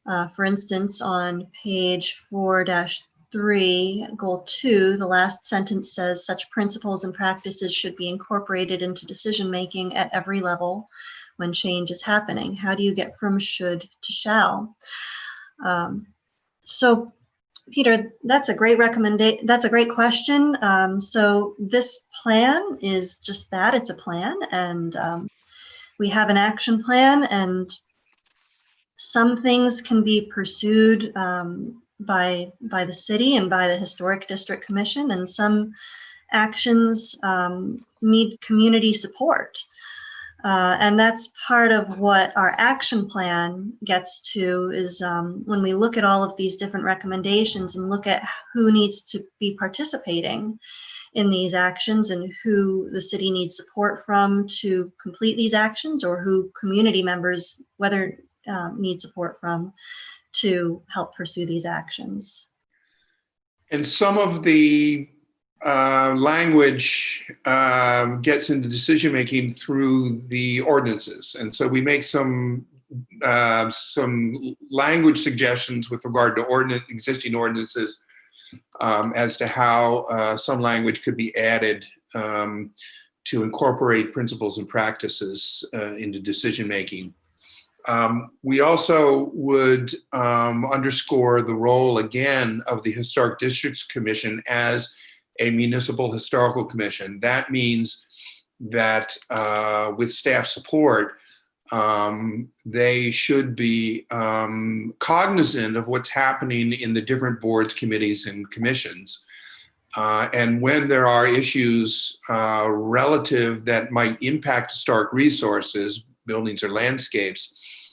For instance, on page 4-3, goal 2, the last sentence says such principles and practices should be incorporated into decision-making at every level when change is happening. How do you get from should to shall? So Peter, that's a great recommendation. That's a great question. So this plan is just that, it's a plan, and we have an action plan, and some things can be pursued by the city and by the Historic District Commission, and some actions need community support. And that's part of what our action plan gets to is when we look at all of these different recommendations and look at who needs to be participating in these actions and who the city needs support from to complete these actions, or who community members need support from to help pursue these actions. And some of the language gets into decision making through the ordinances, and so we make some language suggestions with regard to existing ordinances as to how some language could be added to incorporate principles and practices into decision making. We also would underscore the role again of the Historic Districts Commission as a municipal historical commission. That means that with staff support, they should be cognizant of what's happening in the different boards, committees, and commissions. And when there are issues relative that might impact historic resources, buildings or landscapes,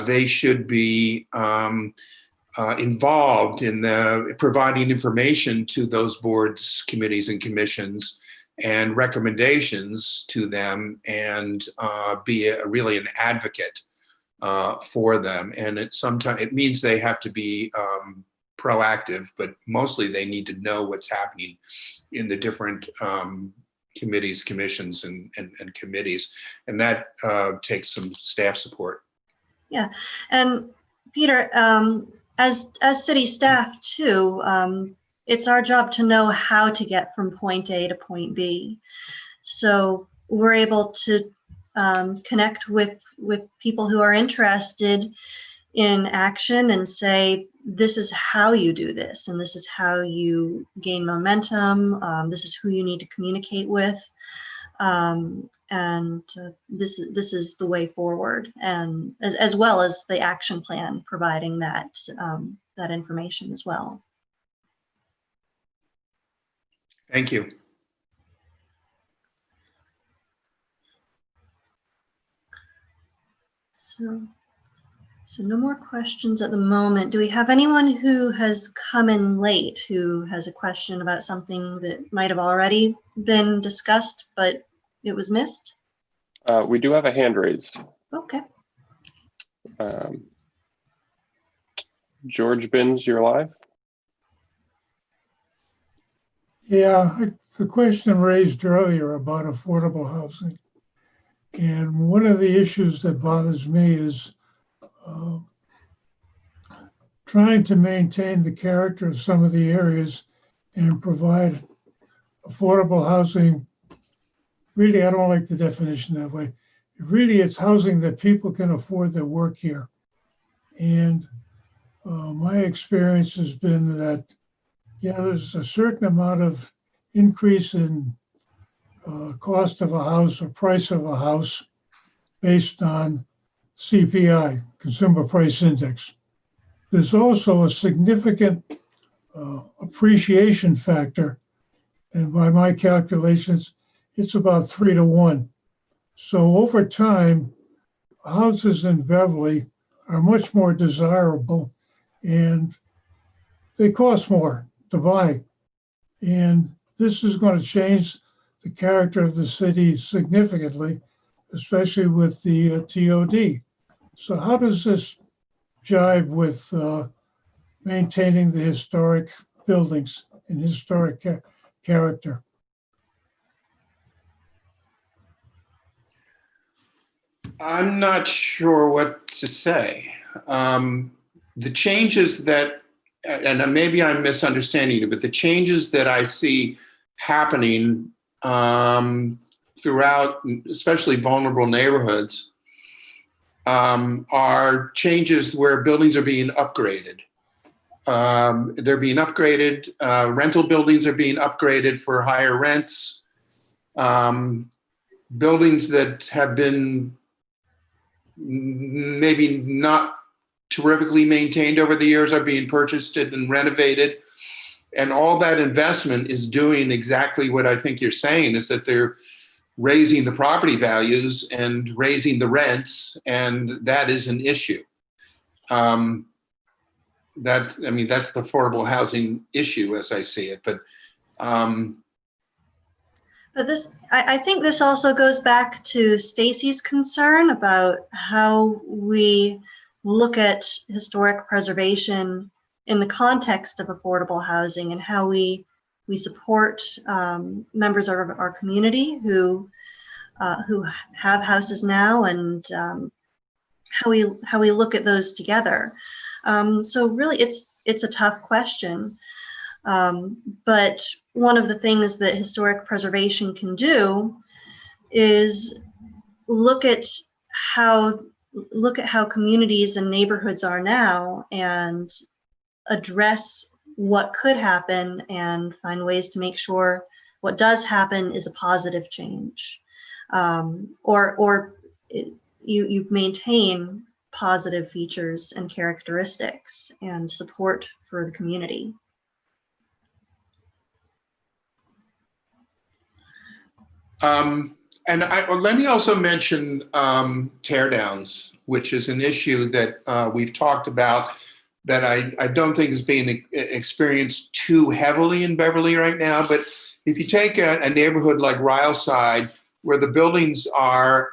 they should be involved in providing information to those boards, committees, and commissions, and recommendations to them, and be really an advocate for them. And it means they have to be proactive, but mostly they need to know what's happening in the different committees, commissions, and committees, and that takes some staff support. Yeah, and Peter, as city staff too, it's our job to know how to get from point A to point B. So we're able to connect with people who are interested in action and say, this is how you do this, and this is how you gain momentum. This is who you need to communicate with, and this is the way forward. And as well as the action plan, providing that that information as well. Thank you. So no more questions at the moment. Do we have anyone who has come in late who has a question about something that might have already been discussed, but it was missed? We do have a hand raised. Okay. George Binns, you're live. Yeah, the question raised earlier about affordable housing. And one of the issues that bothers me is trying to maintain the character of some of the areas and provide affordable housing. Really, I don't like the definition that way. Really, it's housing that people can afford that work here. And my experience has been that, yeah, there's a certain amount of increase in cost of a house or price of a house based on CPI, Consumer Price Index. There's also a significant appreciation factor, and by my calculations, it's about 3 to 1. So over time, houses in Beverly are much more desirable, and they cost more to buy. And this is going to change the character of the city significantly, especially with the TOD. So how does this jibe with maintaining the historic buildings and historic character? I'm not sure what to say. The changes that, and maybe I'm misunderstanding it, but the changes that I see happening throughout, especially vulnerable neighborhoods, are changes where buildings are being upgraded. They're being upgraded. Rental buildings are being upgraded for higher rents. Buildings that have been maybe not terrifically maintained over the years are being purchased and renovated. And all that investment is doing exactly what I think you're saying, is that they're raising the property values and raising the rents, and that is an issue. That's the affordable housing issue as I see it. But this, I think this also goes back to Stacy's concern about how we look at historic preservation in the context of affordable housing, and how we support members of our community who have houses now, and how we look at those together. So really, it's a tough question. But one of the things that historic preservation can do is look at how communities and neighborhoods are now, and address what could happen, and find ways to make sure what does happen is a positive change, or you maintain positive features and characteristics and support for the community. And let me also mention teardowns, which is an issue that we've talked about that I don't think is being experienced too heavily in Beverly right now. But if you take a neighborhood like Ryleside, where the buildings are,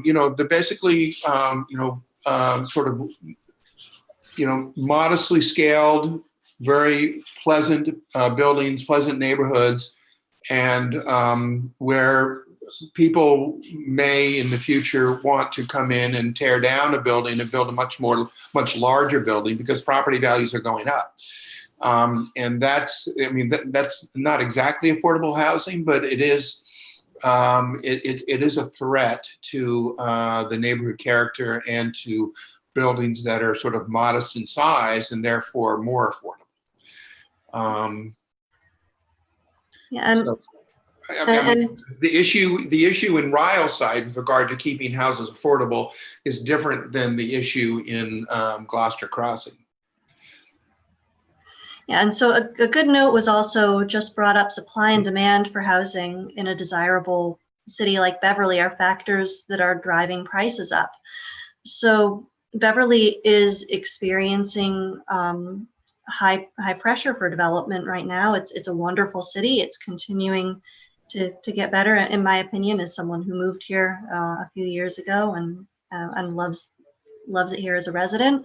they're basically, sort of, modestly scaled, very pleasant buildings, pleasant neighborhoods, and where people may in the future want to come in and tear down a building and build a much larger building because property values are going up. And that's not exactly affordable housing, but it is it is a threat to the neighborhood character and to buildings that are sort of modest in size and therefore more affordable. Yeah, and, so, and the issue in Ryleside with regard to keeping houses affordable is different than the issue in Gloucester Crossing. yeah, and so a good note was also just brought up: supply and demand for housing in a desirable city like Beverly are factors that are driving prices up. So Beverly is experiencing high pressure for development right now. It's a wonderful city. It's continuing to get better, in my opinion, as someone who moved here a few years ago and loves it here as a resident.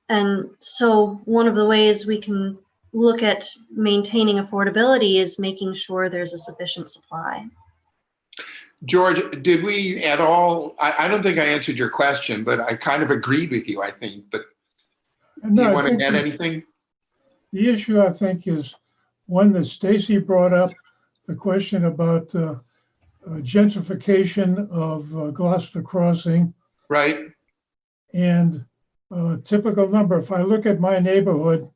And so one of the ways we can look at maintaining affordability is making sure there's a sufficient supply. George, did we at all, I don't think I answered your question, but I kind of agreed with you, I think, but do you want to add anything? The issue, I think, is one that Stacy brought up, the question about gentrification of Gloucester Crossing. Right. And typical number, if I look at my neighborhood,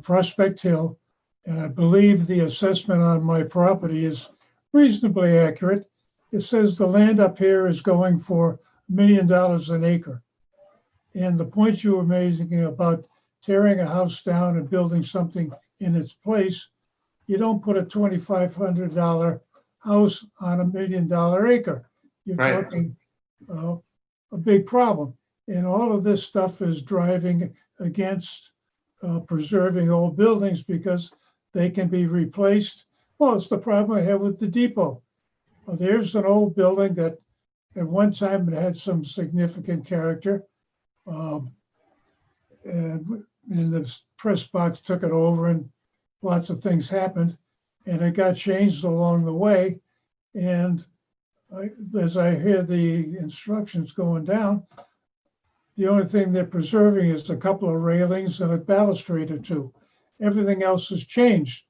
Prospect Hill, and I believe the assessment on my property is reasonably accurate, it says the land up here is going for $1 million an acre. And the point you were making about tearing a house down and building something in its place, you don't put a $2,500 house on $1 million acre. You're right. talking a big problem. And all of this stuff is driving against preserving old buildings because they can be replaced. Well, it's the problem I have with the depot. There's an old building that at one time it had some significant character. And the press box took it over and lots of things happened. And it got changed along the way. And as I hear the instructions going down, the only thing they're preserving is a couple of railings and a balustrade or two. Everything else has changed,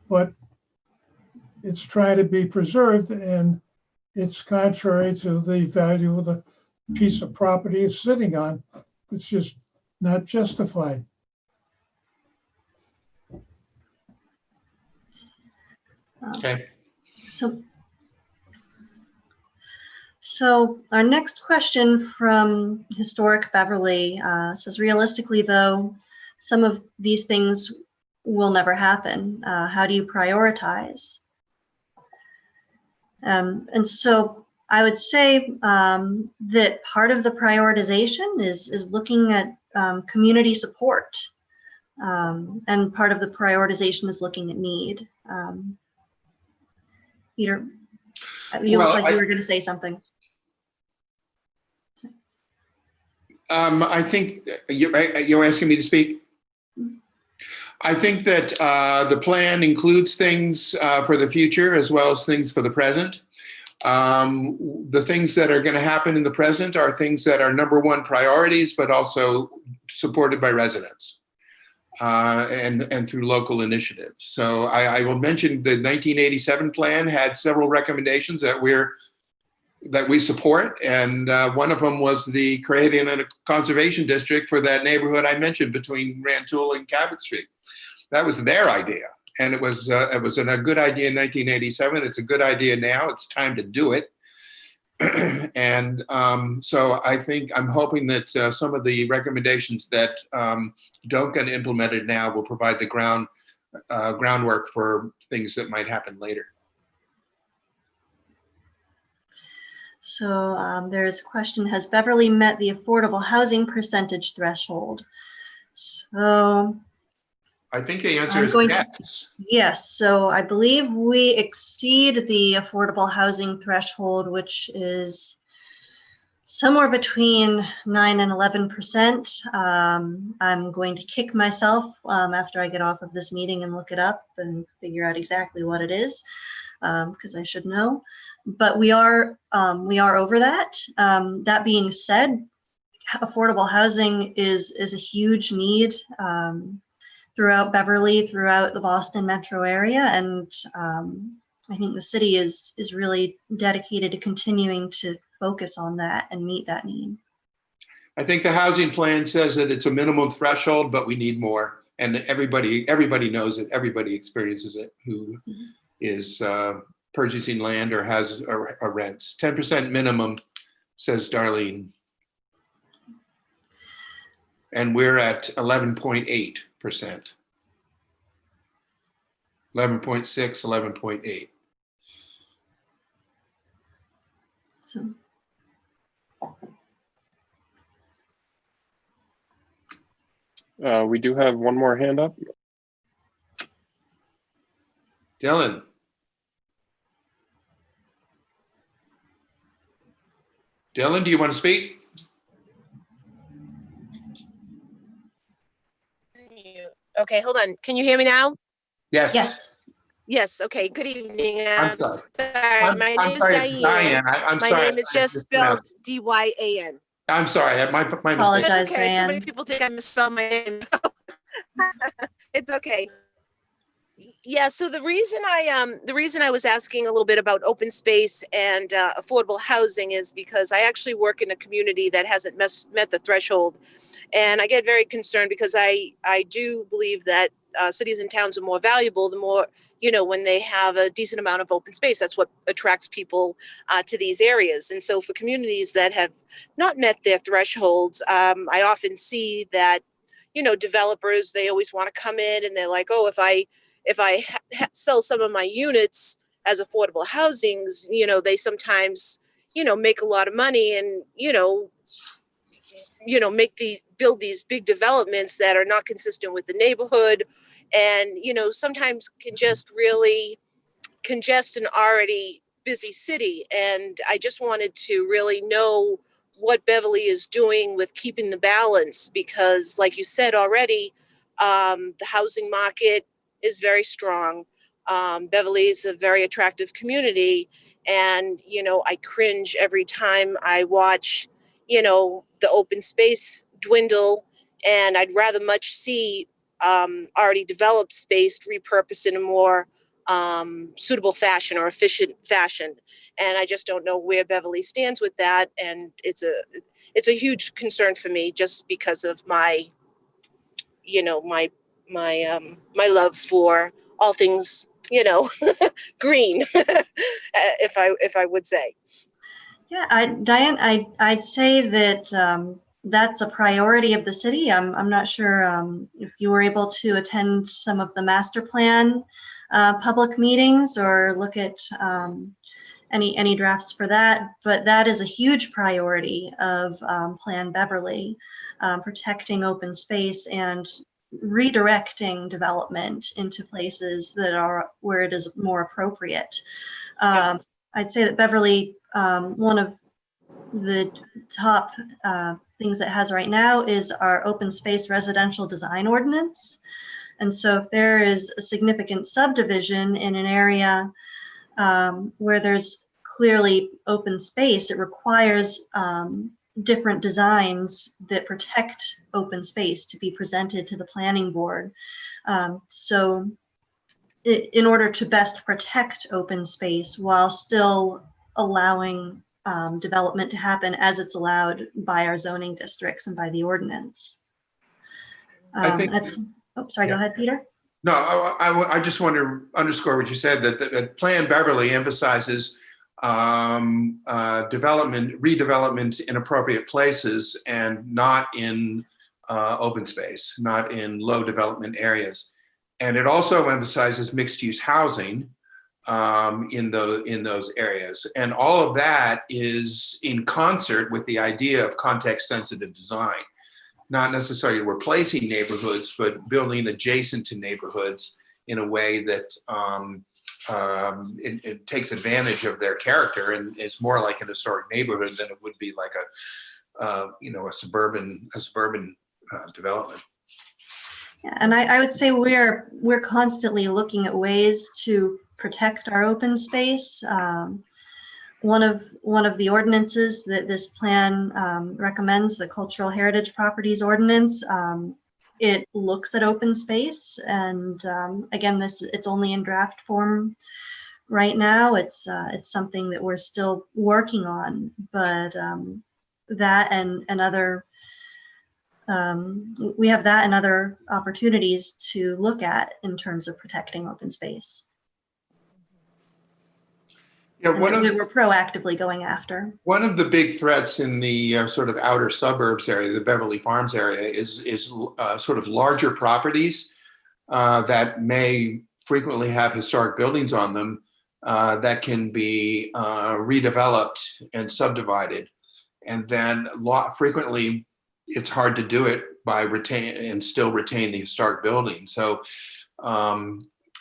but it's trying to be preserved, and it's contrary to the value of the piece of property it's sitting on. It's just not justified. Okay. So our next question from Historic Beverly says, realistically, though, some of these things will never happen. How do you prioritize? And so I would say that part of the prioritization is looking at community support. And part of the prioritization is looking at need. Peter, you look like you were going to say something. I think you're asking me to speak. I think that the plan includes things for the future as well as things for the present. The things that are going to happen in the present are things that are number one priorities, but also supported by residents and through local initiatives. So I will mention the 1987 plan had several recommendations that we support, and one of them was the creating a conservation district for that neighborhood I mentioned between Rantoul and Cabot Street. That was their idea, and it was a good idea in 1987. It's a good idea now. It's time to do it. And so I'm hoping that some of the recommendations that don't get implemented now will provide the groundwork for things that might happen later. So there's a question, has Beverly met the affordable housing percentage threshold? So I think the answer I'm is going to- yes. yes, so I believe we exceed the affordable housing threshold, which is somewhere between 9 and 11%. I'm going to kick myself after I get off of this meeting and look it up and figure out exactly what it is, because I should know. But we are over that. That being said, affordable housing is a huge need throughout Beverly, throughout the Boston metro area, and I think the city is really dedicated to continuing to focus on that and meet that need. I think the housing plan says that it's a minimum threshold, but we need more. And everybody knows it. Everybody experiences it who is purchasing land or has a rents. 10% minimum, says Darlene. And we're at 11.8%. 11.6, 11.8. So We do have one more hand up. Dylan. Dylan, do you want to speak? Okay, hold on. Can you hear me now? Yes. yes. Yes. Okay. Good evening. I'm sorry. My I'm name is sorry, Diane. I'm My sorry. name is just spelled D-Y-A-N. I'm sorry. My mistake. Apologize. That's okay. Too Diane. many people think I misspelled my name. It's okay. Yeah, so the reason I was asking a little bit about open space and affordable housing is because I actually work in a community that hasn't met the threshold, and I get very concerned because I do believe that cities and towns are more valuable the more, when they have a decent amount of open space. That's what attracts people to these areas. And so for communities that have not met their thresholds, I often see that, developers, they always want to come in and they're like, oh, if I sell some of my units as affordable housings, they sometimes, make a lot of money and, build these big developments that are not consistent with the neighborhood, and sometimes can just really congest an already busy city. And I just wanted to really know what Beverly is doing with keeping the balance, because like you said already, the housing market is very strong. Beverly is a very attractive community, and I cringe every time I watch the open space dwindle, and I'd rather much see already developed space repurposed in a more suitable fashion or efficient fashion. And I just don't know where Beverly stands with that, and it's a huge concern for me, just because of my my love for all things green, if I would say. Yeah, Diane, I'd say that that's a priority of the city. I'm not sure if you were able to attend some of the master plan public meetings or look at any drafts for that, but that is a huge priority of Plan Beverly, protecting open space and redirecting development into places that are where it is more appropriate. I'd say that Beverly, one of the top things it has right now is our open space residential design ordinance. And so if there is a significant subdivision in an area where there's clearly open space, it requires different designs that protect open space to be presented to the planning board. So in order to best protect open space while still allowing development to happen as it's allowed by our zoning districts and by the ordinance. I think Sorry, yeah. Go ahead, Peter. No, I just want to underscore what you said, that Plan Beverly emphasizes redevelopment in appropriate places and not in open space, not in low development areas. And it also emphasizes mixed use housing in those areas. And all of that is in concert with the idea of context-sensitive design, not necessarily replacing neighborhoods, but building adjacent to neighborhoods in a way that it takes advantage of their character, and it's more like an historic neighborhood than it would be like a suburban development. Yeah, and I would say we're constantly looking at ways to protect our open space. One of the ordinances that this plan recommends, the Cultural Heritage Properties Ordinance, it looks at open space, and again, it's only in draft form right now. It's something that we're still working on, but that and other we have that and other opportunities to look at in terms of protecting open space. Yeah, we're proactively going after. One of the big threats in the sort of outer suburbs area, the Beverly Farms area, is sort of larger properties that may frequently have historic buildings on them that can be redeveloped and subdivided, and then frequently it's hard to do it by still retain the historic building. So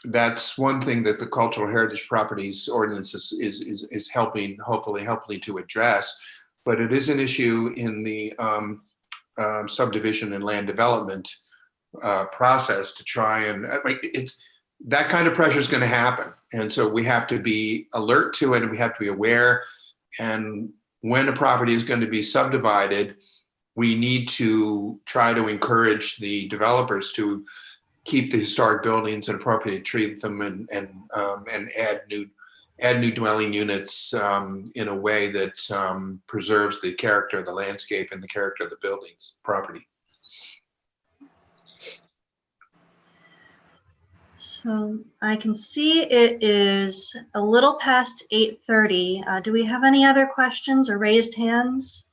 that's one thing that the Cultural Heritage Properties Ordinance is hopefully helping to address. But it is an issue in the subdivision and land development process to try and that kind of pressure is going to happen. And so we have to be alert to it, and we have to be aware. And when a property is going to be subdivided, we need to try to encourage the developers to keep the historic buildings and appropriately treat them, and add new dwelling units in a way that preserves the character of the landscape and the character of the buildings property. So I can see it is a little past 8:30. Do we have any other questions or raised hands?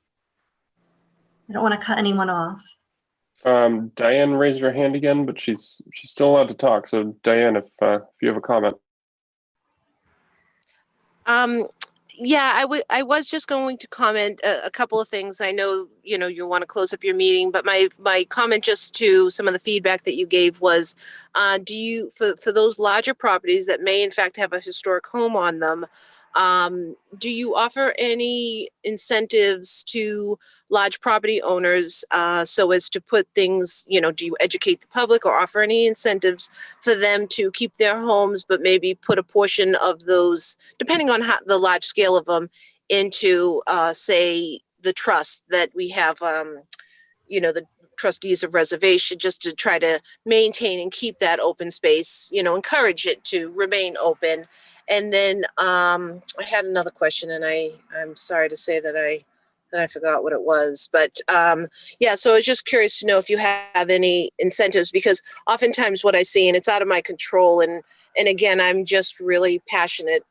I don't want to cut anyone off. Diane raised her hand again, but she's still allowed to talk. So Diane, if you have a comment. Yeah, I was just going to comment a couple of things. I know, you want to close up your meeting, but my comment just to some of the feedback that you gave was, do you, for those larger properties that may in fact have a historic home on them, do you offer any incentives to large property owners so as to put things, do you educate the public or offer any incentives for them to keep their homes, but maybe put a portion of those, depending on the large scale of them, into, say, the trust that we have, the trustees of reservation, just to try to maintain and keep that open space, encourage it to remain open. And then I had another question, and I'm sorry to say that I forgot what it was. But yeah, so I was just curious to know if you have any incentives, because oftentimes what I see, and it's out of my control, and again, I'm just really passionate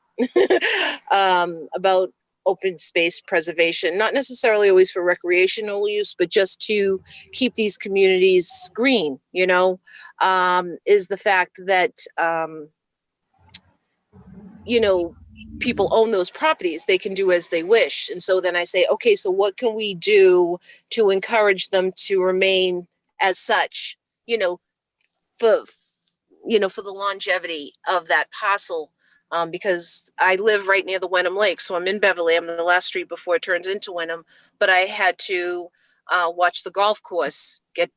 about open space preservation, not necessarily always for recreational use, but just to keep these communities green, is the fact that people own those properties, they can do as they wish. And so then I say, okay, so what can we do to encourage them to remain as such, for the longevity of that parcel? Because I live right near the Wenham Lake. So I'm in Beverly. I'm in the last street before it turns into Wenham, but I had to watch the golf course get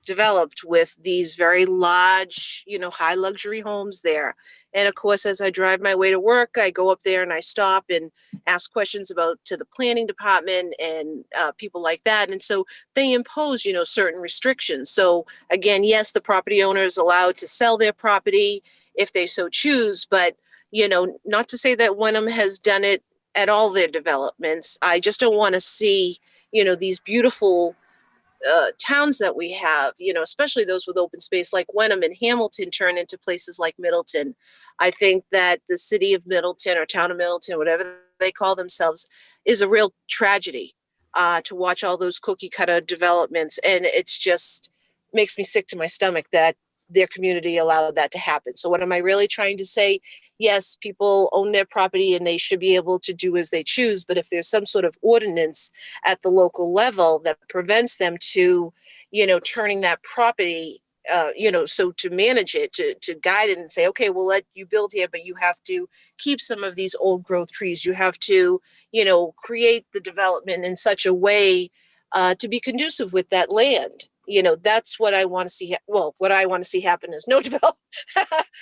developed with these very large, high luxury homes there. And of course, as I drive my way to work, I go up there and I stop and ask questions to the planning department and people like that. And so they impose, certain restrictions. So again, yes, the property owner is allowed to sell their property if they so choose, but, not to say that Wenham has done it at all their developments. I just don't want to see, these beautiful towns that we have, especially those with open space like Wenham and Hamilton, turn into places like Middleton. I think that the city of Middleton, or town of Middleton, whatever they call themselves, is a real tragedy to watch all those cookie cutter developments. And it's just makes me sick to my stomach that their community allowed that to happen. So what am I really trying to say yes, people own their property and they should be able to do as they choose. But if there's some sort of ordinance at the local level that prevents them to, turning that property, so to manage it, to guide it and say, okay, we'll let you build here, but you have to keep some of these old growth trees. You have to, create the development in such a way to be conducive with that land. That's what I want to see. Well, what I want to see happen is no development,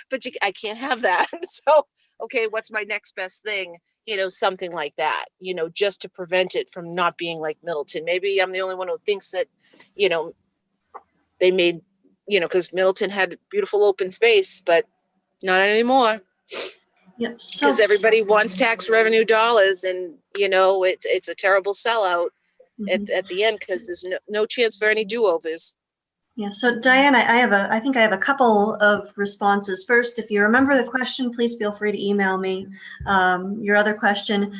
but I can't have that. So, okay, what's my next best thing? Something like that, just to prevent it from not being like Middleton. Maybe I'm the only one who thinks that, they made, because Middleton had beautiful open space, but not anymore. Yep. Because everybody wants tax revenue dollars, and it's a terrible sellout at the end, because there's no chance for any do-overs. Yeah. So Diane, I think I have a couple of responses. First, if you remember the question, please feel free to email me your other question.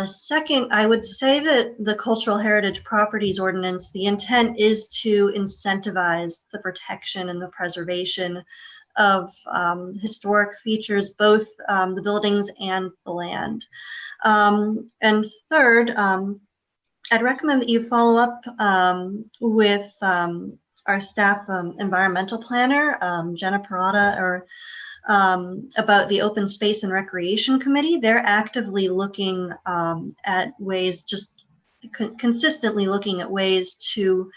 Second, I would say that the Cultural Heritage Properties Ordinance, the intent is to incentivize the protection and the preservation of historic features, both the buildings and the land. And third, I'd recommend that you follow up with our staff environmental planner, Jenna Parada, or about the Open Space and Recreation Committee. They're actively looking at ways, just consistently looking at ways to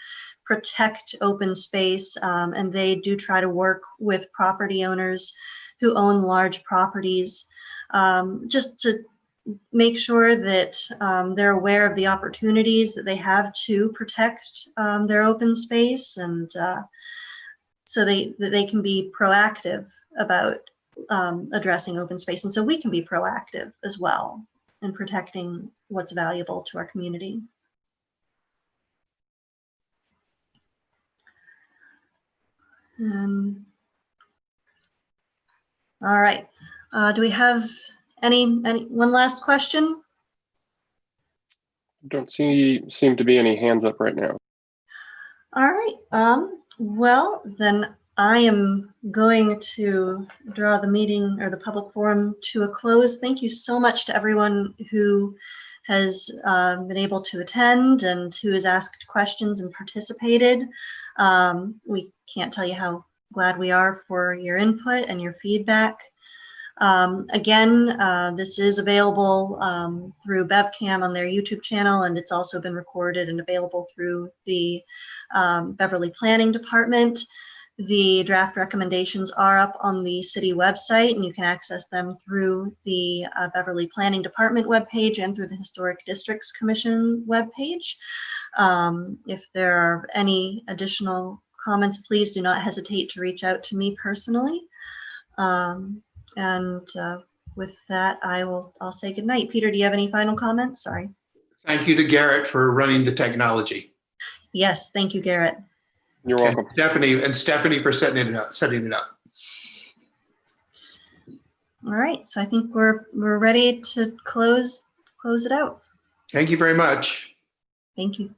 protect open space, and they do try to work with property owners who own large properties, just to make sure that they're aware of the opportunities that they have to protect their open space, and so they can be proactive about addressing open space. And so we can be proactive as well in protecting what's valuable to our community. All right. Do we have any one last question? Don't seem to be any hands up right now. All right. Well, then I am going to draw the meeting or the public forum to a close. Thank you so much to everyone who has been able to attend and who has asked questions and participated. We can't tell you how glad we are for your input and your feedback. Again, this is available through BevCam on their YouTube channel, and it's also been recorded and available through the Beverly Planning Department. The draft recommendations are up on the city website, and you can access them through the Beverly Planning Department webpage and through the Historic Districts Commission webpage. If there are any additional comments, please do not hesitate to reach out to me personally. And with that, I'll say goodnight. Peter, do you have any final comments? Sorry. Thank you to Garrett for running the technology. Yes, thank you, Garrett. You're welcome. Stephanie for setting it up. All right, so I think we're ready to close it out. Thank you very much. Thank you.